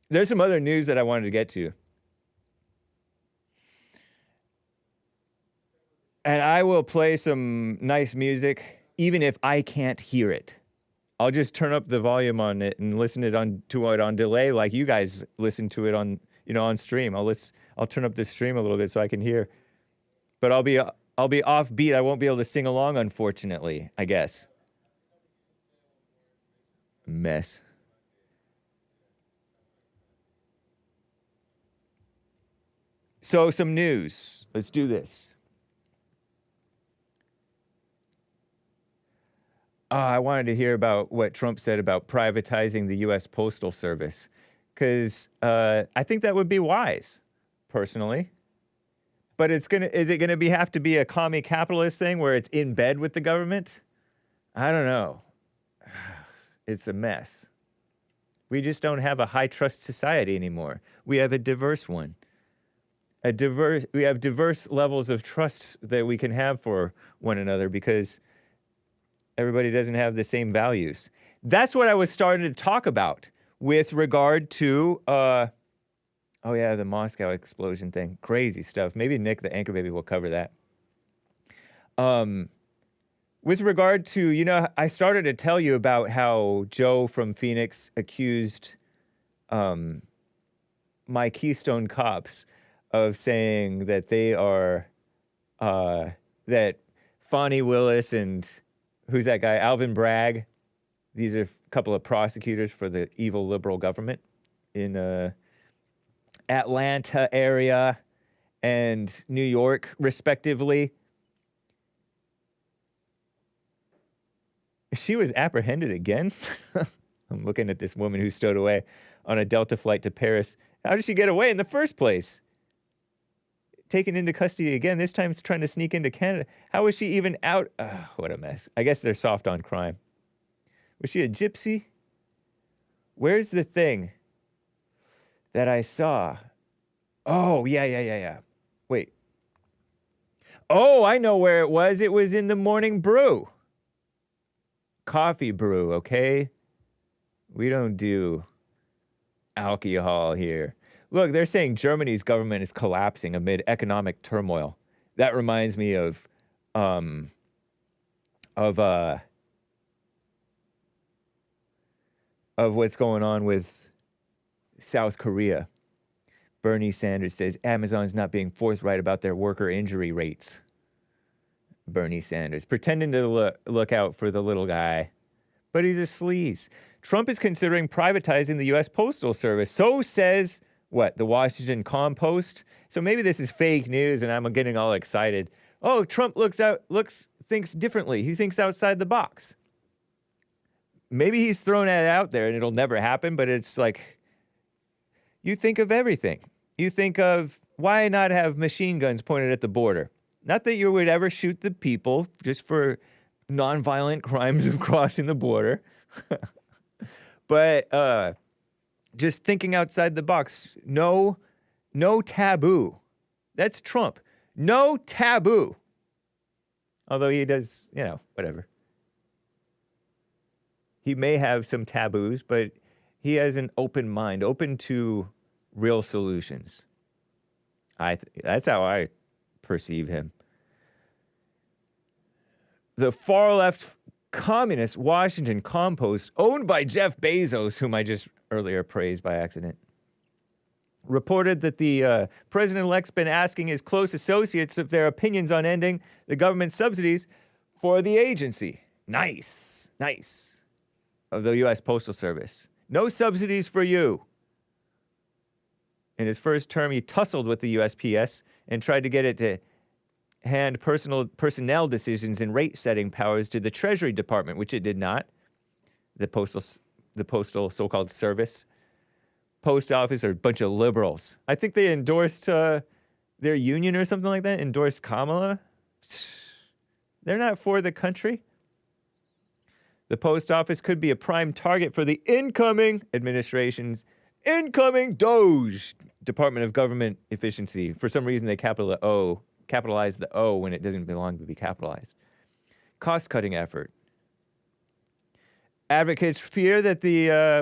There's some other news that I wanted to get to. And I will play some nice music, even if I can't hear it. I'll just turn up the volume on it and listen to it on delay, like you guys listen to it on stream. I'll turn up the stream a little bit so I can hear. But I'll be offbeat. I won't be able to sing along, unfortunately, I guess. Mess. So some news. Let's do this. I wanted to hear about what Trump said about privatizing the U.S. Postal Service, because I think that would be wise, personally. But is it gonna have to be a commie capitalist thing where it's in bed with the government? I don't know. It's a mess. We just don't have a high trust society anymore. We have a diverse one. We have diverse levels of trust that we can have for one another because everybody doesn't have the same values. That's what I was starting to talk about with regard to, oh yeah, the Moscow explosion thing. Crazy stuff. Maybe Nick, the anchor baby, will cover that. With regard to, you know, I started to tell you about how Joe from Phoenix accused my Keystone cops of saying that they are, that Fonnie Willis and who's that guy, Alvin Bragg, these are a couple of prosecutors for the evil liberal government in Atlanta area and New York, respectively. She was apprehended again. I'm looking at this woman who stowed away on a Delta flight to Paris. How did she get away in the first place? Taken into custody again. This time it's trying to sneak into Canada. How was she even out? What a mess. I guess they're soft on crime. Was she a gypsy? Where's the thing that I saw? Oh, yeah. Wait. Oh, I know where it was. It was in the Morning Brew. Coffee brew, okay? We don't do alcohol here. Look, they're saying Germany's government is collapsing amid economic turmoil. That reminds me of what's going on with South Korea. Bernie Sanders says Amazon's not being forthright about their worker injury rates. Bernie Sanders, pretending to look out for the little guy. But he's a sleaze. Trump is considering privatizing the U.S. Postal Service. So says, what, the Washington Compost? So maybe this is fake news and I'm getting all excited. Oh, Trump thinks differently. He thinks outside the box. Maybe he's thrown it out there and it'll never happen, but it's like, you think of everything. You think of, why not have machine guns pointed at the border? Not that you would ever shoot the people just for nonviolent crimes of crossing the border, but just thinking outside the box. No taboo. That's Trump. No taboo. Although he does, whatever. He may have some taboos, but he has an open mind, open to real solutions. That's how I perceive him. The far-left communist Washington Compost, owned by Jeff Bezos, whom I just earlier praised by accident, reported that the president-elect's been asking his close associates of their opinions on ending the government subsidies for the agency. Nice. Of the U.S. Postal Service. No subsidies for you. In his first term, he tussled with the USPS and tried to get it to hand personnel decisions and rate-setting powers to the Treasury Department, which it did not. The postal so-called service. Post office are a bunch of liberals. I think they endorsed their union or something like that, endorsed Kamala. They're not for the country. The post office could be a prime target for the incoming administration's DOGE, Department of Government Efficiency. For some reason, they capitalize the O when it doesn't belong to be capitalized. Cost-cutting effort. Advocates fear that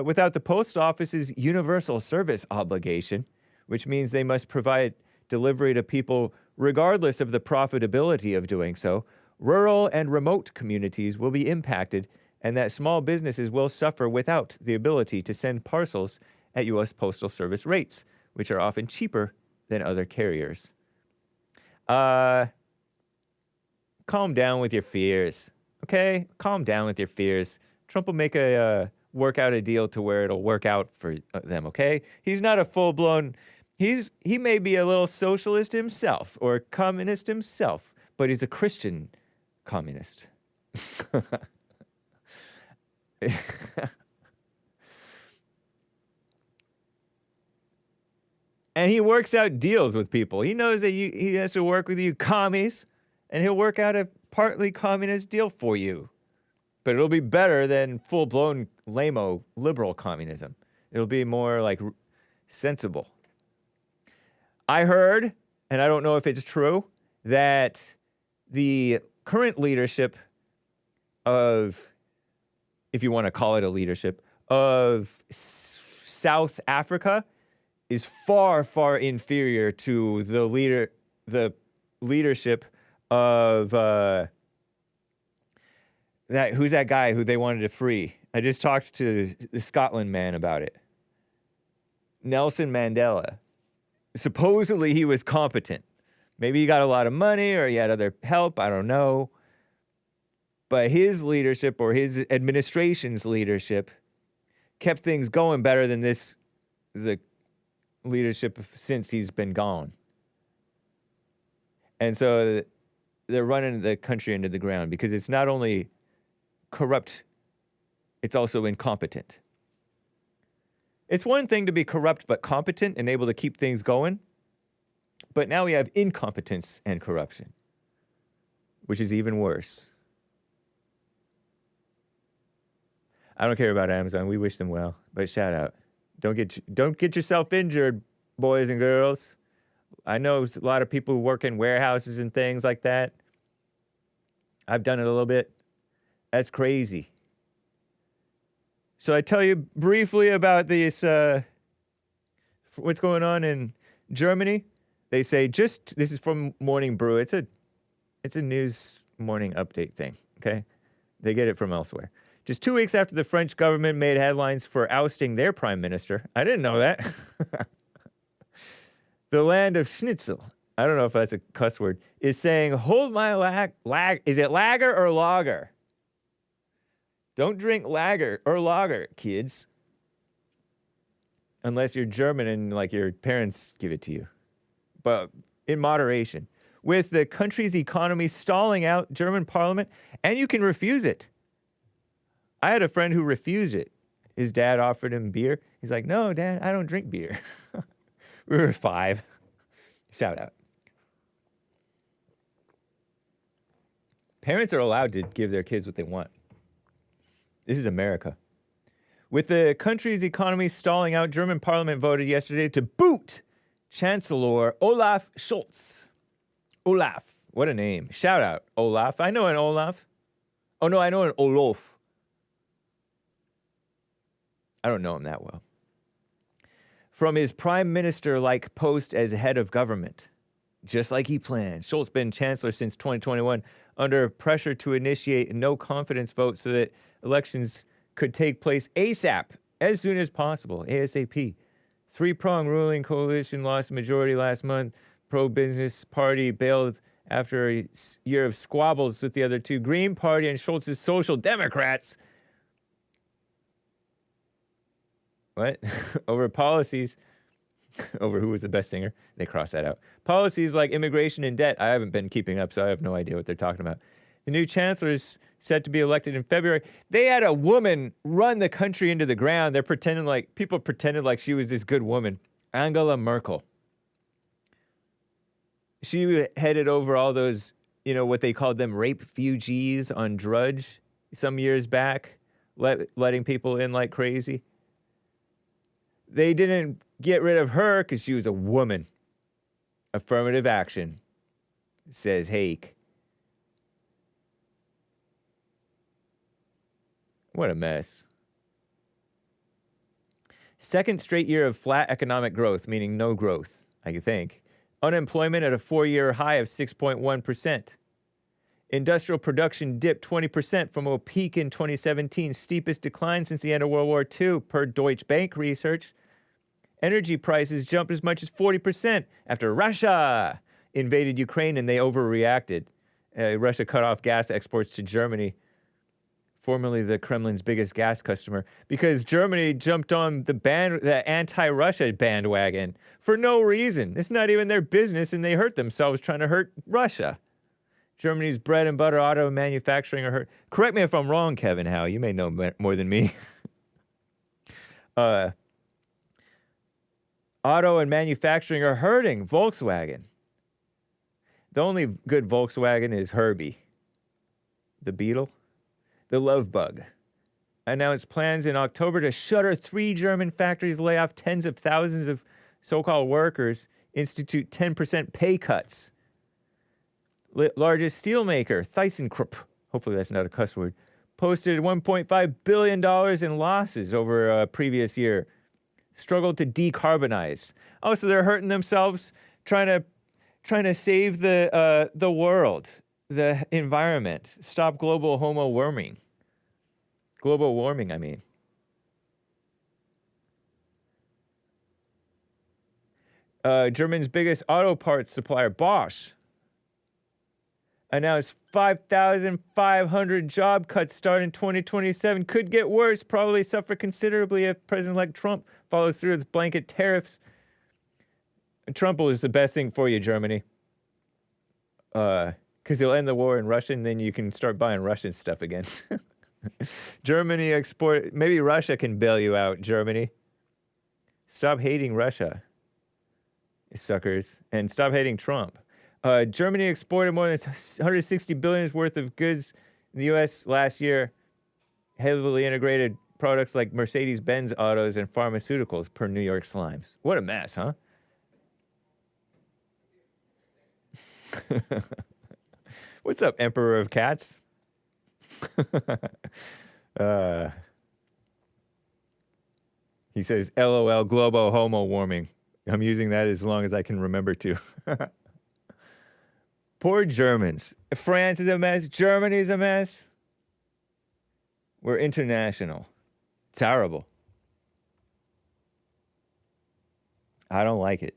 without the post office's universal service obligation, which means they must provide delivery to people regardless of the profitability of doing so, rural and remote communities will be impacted and that small businesses will suffer without the ability to send parcels at U.S. Postal Service rates, which are often cheaper than other carriers. Calm down with your fears, okay? Calm down with your fears. Trump will work out a deal to where it'll work out for them, okay? He's not a full-blown, he may be a little socialist himself or communist himself, but he's a Christian communist. And he works out deals with people. He knows that he has to work with you commies, and he'll work out a partly communist deal for you. But it'll be better than full-blown lame-o liberal communism. It'll be more like sensible. I heard, and I don't know if it's true, that the current leadership of, if you want to call it a leadership, of South Africa is far, far inferior to the leadership of who's that guy who they wanted to free? I just talked to the Scotland man about it. Nelson Mandela. Supposedly he was competent. Maybe he got a lot of money or he had other help, I don't know. But his leadership or his administration's leadership kept things going better than the leadership since he's been gone. And so they're running the country into the ground because it's not only corrupt, it's also incompetent. It's one thing to be corrupt but competent and able to keep things going, but now we have incompetence and corruption, which is even worse. I don't care about Amazon. We wish them well, but shout out. Don't get yourself injured, boys and girls. I know a lot of people who work in warehouses and things like that. I've done it a little bit. That's crazy. So I tell you briefly about this, what's going on in Germany. They say this is from Morning Brew. It's a news morning update thing, okay? They get it from elsewhere. Just 2 weeks after the French government made headlines for ousting their prime minister. I didn't know that. The land of schnitzel, I don't know if that's a cuss word, is saying, hold my is it lager or lager? Don't drink lager or lager, kids. Unless you're German and like your parents give it to you. But in moderation. With the country's economy stalling out German parliament, and you can refuse it. I had a friend who refused it. His dad offered him beer. He's like, no, Dad, I don't drink beer. We were 5. Shout out. Parents are allowed to give their kids what they want. This is America. With the country's economy stalling out, German parliament voted yesterday to boot Chancellor Olaf Scholz. Olaf, what a name. Shout out, Olaf. I know an Olaf. Oh, no, I know an Olof. I don't know him that well. From his prime minister-like post as head of government, just like he planned. Scholz been chancellor since 2021, under pressure to initiate a no-confidence vote so that elections could take place ASAP, as soon as possible, ASAP. Three-prong ruling coalition lost a majority last month. Pro-business party bailed after a year of squabbles with the other two. Green Party and Scholz's Social Democrats. What? Over policies. Over who was the best singer. They crossed that out. Policies like immigration and debt. I haven't been keeping up, so I have no idea what they're talking about. The new chancellor is set to be elected in February. They had a woman run the country into the ground. They're pretending like, people pretended like she was this good woman. Angela Merkel. She headed over all those, you know, what they called them rape refugees on Drudge some years back, letting people in like crazy. They didn't get rid of her because she was a woman. Affirmative action, says Hahn. What a mess. Second straight year of flat economic growth, meaning no growth, I think. Unemployment at a 4-year high of 6.1%. Industrial production dipped 20% from a peak in 2017, steepest decline since the end of World War II, per Deutsche Bank research. Energy prices jumped as much as 40% after Russia invaded Ukraine and they overreacted. Russia cut off gas exports to Germany, formerly the Kremlin's biggest gas customer, because Germany jumped on the anti-Russia bandwagon for no reason. It's not even their business, and they hurt themselves trying to hurt Russia. Germany's bread and butter auto manufacturing are hurt. Correct me if I'm wrong, Kevin Howe. You may know more than me. Auto and manufacturing are hurting Volkswagen. The only good Volkswagen is Herbie, the Beetle. The Love Bug announced plans in October to shutter 3 German factories, lay off tens of thousands of so-called workers, institute 10% pay cuts. Largest steelmaker, ThyssenKrupp, hopefully that's not a cuss word, posted $1.5 billion in losses over a previous year. Struggled to decarbonize. Oh, so they're hurting themselves trying to save the world, the environment, stop global homo warming. Global warming, I mean. Germany's biggest auto parts supplier, Bosch, announced 5,500 job cuts starting 2027. Could get worse, probably suffer considerably if President-elect Trump follows through with blanket tariffs. Trump is the best thing for you, Germany. Because he'll end the war in Russia, and then you can start buying Russian stuff again. Germany export... Maybe Russia can bail you out, Germany. Stop hating Russia, suckers. And stop hating Trump. Germany exported more than 160 billion worth of goods in the U.S. last year. Heavily integrated products like Mercedes-Benz autos and pharmaceuticals per New York Slimes. What a mess, huh? What's up, Emperor of Cats? He says, LOL, Globohomo Warming. I'm using that as long as I can remember to. Poor Germans. France is a mess. Germany's a mess. We're international. It's horrible. I don't like it.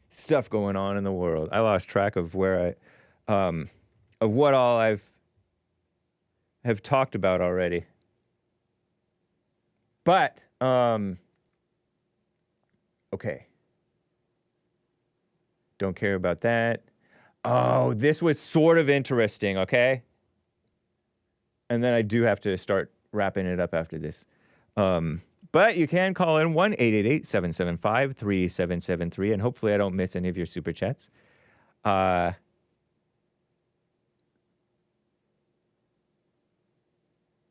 Stuff going on in the world. I lost track of where of what all have talked about already. But, okay. Don't care about that. Oh, this was sort of interesting, okay? And then I do have to start wrapping it up after this. But you can call in 1-888-775-3773, and hopefully I don't miss any of your super chats. What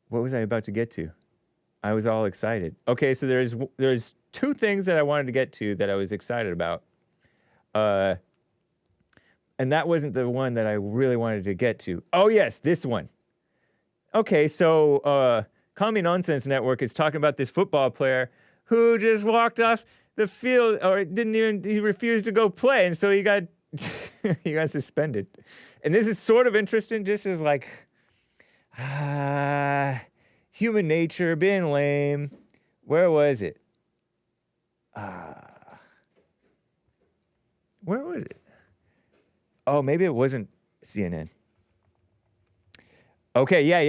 was I about to get to? I was all excited. Okay, so there's 2 things that I wanted to get to that I was excited about. And that wasn't the one that I really wanted to get to. Oh, yes, this one. Okay, so Commie Nonsense Network is talking about this football player who just walked off the field, or he refused to go play, and so he got he got suspended. And this is sort of interesting, just as like human nature being lame. Where was it? Where was it? Oh, maybe it wasn't CNN. Okay, yeah.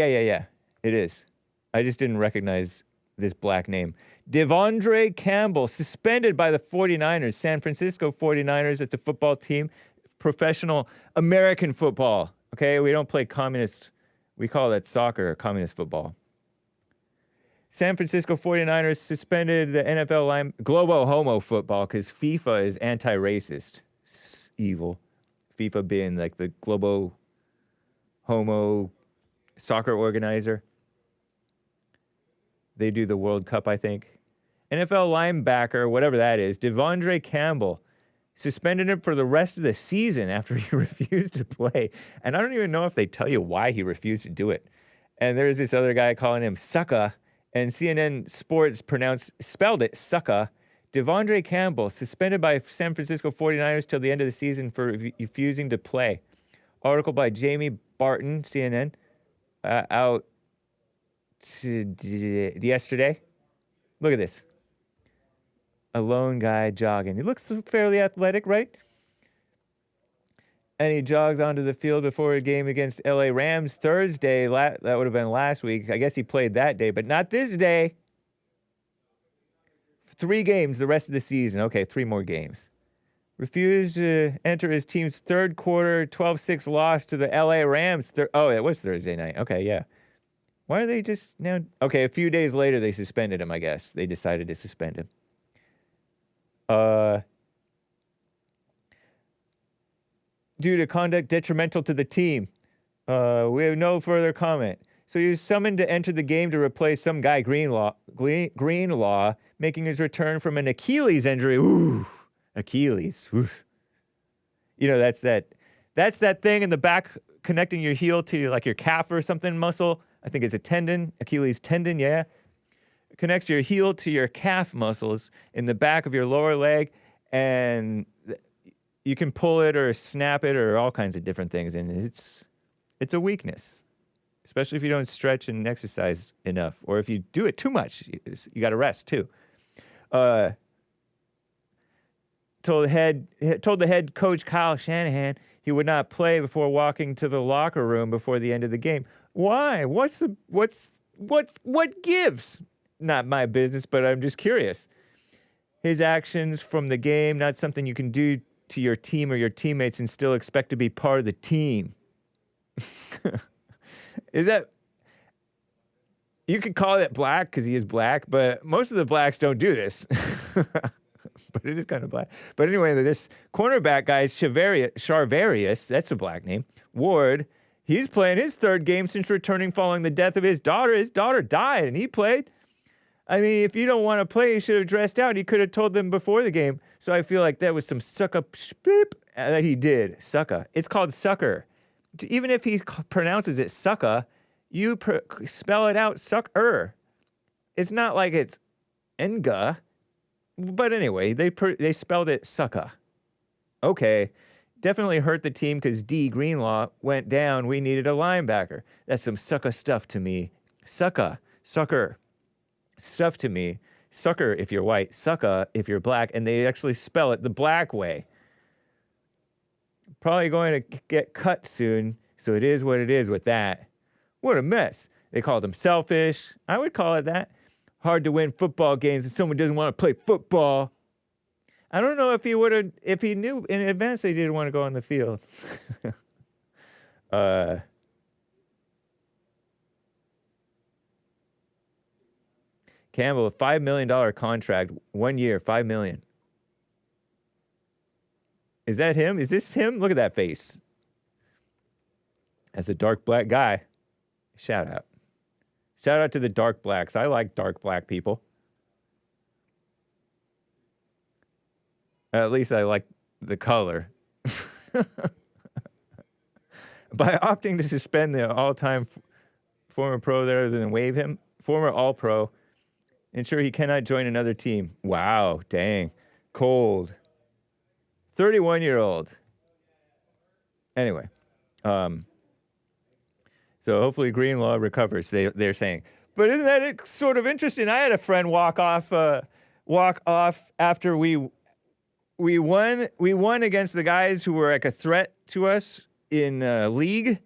It is. I just didn't recognize this black name. De'Vondre Campbell, suspended by the 49ers, San Francisco 49ers. It's a football team, professional American football. Okay, we don't play communist. We call that soccer, communist football. San Francisco 49ers suspended the NFL line Globohomo football because FIFA is anti-racist. It's evil. FIFA being like the Globohomo soccer organizer. They do the World Cup, I think. NFL linebacker, whatever that is, De'Vondre Campbell, suspended him for the rest of the season after he refused to play. And I don't even know if they tell you why he refused to do it. And there's this other guy calling him sucker. And CNN Sports spelled it sucker. De'Vondre Campbell, suspended by San Francisco 49ers till the end of the season for refusing to play. Article by Jamie Barton, CNN, out yesterday. Look at this. A lone guy jogging. He looks fairly athletic, right? And he jogs onto the field before a game against LA Rams Thursday. That would have been last week. I guess he played that day, but not this day. 3 games the rest of the season. Okay, 3 more games. Refused to enter his team's third quarter 12-6 loss to the LA Rams. It was Thursday night. Okay, yeah. Why are they just now? Okay, a few days later, they suspended him, I guess. They decided to suspend him. Due to conduct detrimental to the team. We have no further comment. So he was summoned to enter the game to replace some guy, Greenlaw, making his return from an Achilles injury. Ooh, Achilles. Oof. You know, that's that thing in the back connecting your heel to like your calf or something muscle. I think it's a tendon, Achilles tendon, yeah. It connects your heel to your calf muscles in the back of your lower leg, and you can pull it or snap it or all kinds of different things, and it's a weakness, especially if you don't stretch and exercise enough, or if you do it too much. You got to rest too. Told the head coach Kyle Shanahan he would not play before walking to the locker room before the end of the game. Why? What gives? Not my business, but I'm just curious. His actions from the game, not something you can do to your team or your teammates and still expect to be part of the team. Is that... You could call it black because he is black, but most of the blacks don't do this. But it is kind of black. But anyway, this cornerback guy, Charvarius, that's a black name, Ward, he's playing his third game since returning following the death of his daughter. His daughter died, and he played. I mean, if you don't want to play, you should have dressed out. He could have told them before the game. So I feel like that was some sucker beep that he did. Sucker. It's called sucker. Even if he pronounces it sucker, you spell it out sucker. It's not like it's enga. But anyway, they spelled it sucker. Okay. Definitely hurt the team because D. Greenlaw went down. We needed a linebacker. That's some sucker stuff to me. Sucker. Stuff to me. Sucker if you're white. Sucker if you're black. And they actually spell it the black way. Probably going to get cut soon. So it is what it is with that. What a mess. They called him selfish. I would call it that. Hard to win football games if someone doesn't want to play football. I don't know if he knew in advance they didn't want to go on the field. Campbell, a $5 million contract, 1 year, $5 million. Is that him? Is this him? Look at that face. That's a dark black guy. Shout out. Shout out to the dark blacks. I like dark black people. At least I like the color. By opting to suspend the all-time former pro there than waive him, former all-pro, ensure he cannot join another team. Wow, dang. Cold. 31-year-old. Anyway. So hopefully Greenlaw recovers, they're saying. But isn't that sort of interesting? I had a friend walk off after we won against the guys who were like a threat to us in league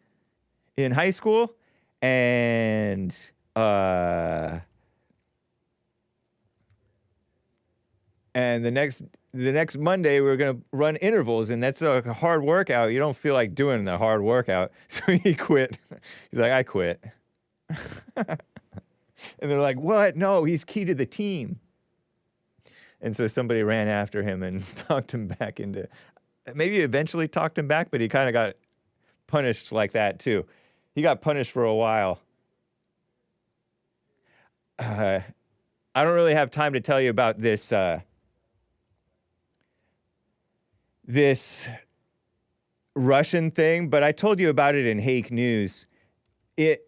in high school, and the next Monday we were gonna run intervals, and that's a hard workout. You don't feel like doing the hard workout, so he quit. He's like, I quit. And they're like, what? No, he's key to the team. And so somebody ran after him and talked him back into, maybe eventually talked him back, but he kind of got punished like that too. He got punished for a while. I don't really have time to tell you about this, this Russian thing, but I told you about it in Hake News.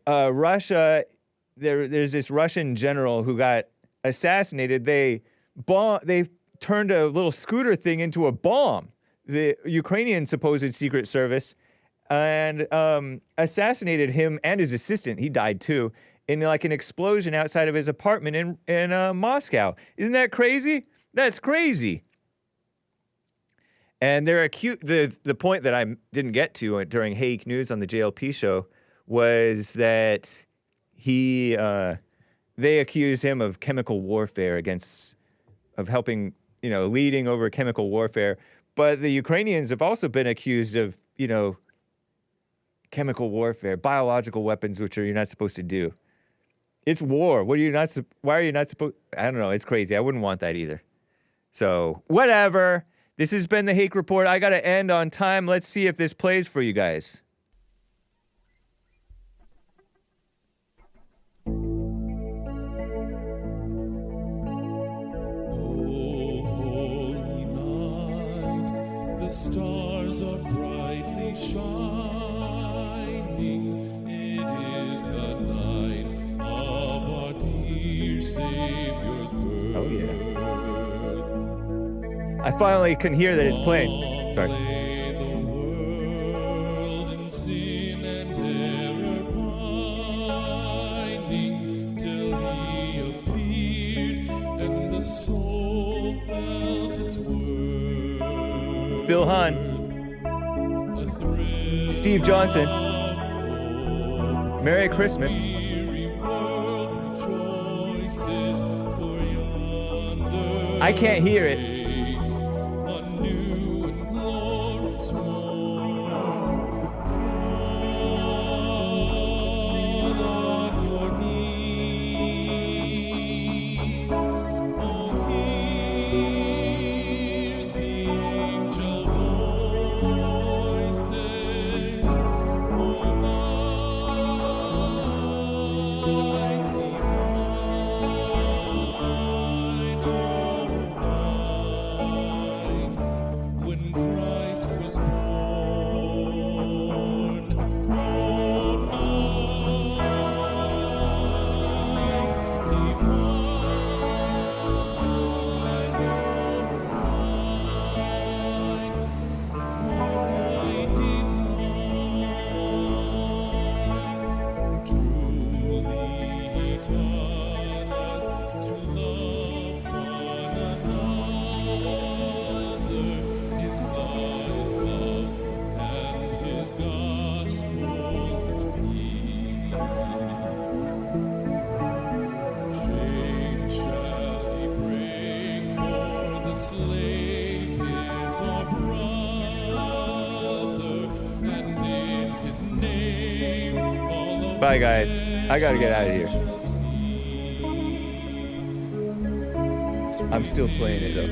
Russia, there's this Russian general who got assassinated. They turned a little scooter thing into a bomb. The Ukrainian supposed secret service and assassinated him and his assistant. He died too in like an explosion outside of his apartment in Moscow. Isn't that crazy? That's crazy. And they're the point that I didn't get to during Hake News on the JLP show was that they accuse him of chemical warfare of helping, leading over chemical warfare. But the Ukrainians have also been accused of, chemical warfare, biological weapons, which you're not supposed to do. It's war. What are you not? Why are you not supposed? I don't know. It's crazy. I wouldn't want that either. So whatever. This has been the Hake Report. I got to end on time. Let's see if this plays for you guys. The stars are brightly shining. It is the night of our dear Savior's birth. Oh, yeah. I finally can hear that it's playing. Sorry. Lay the world in sin and error pining, till he appeared and the soul felt its worth. Phil Hahn, Steve Johnson, Merry Christmas. I can't hear it. Bye, guys. I gotta get out of here. I'm still playing it, though.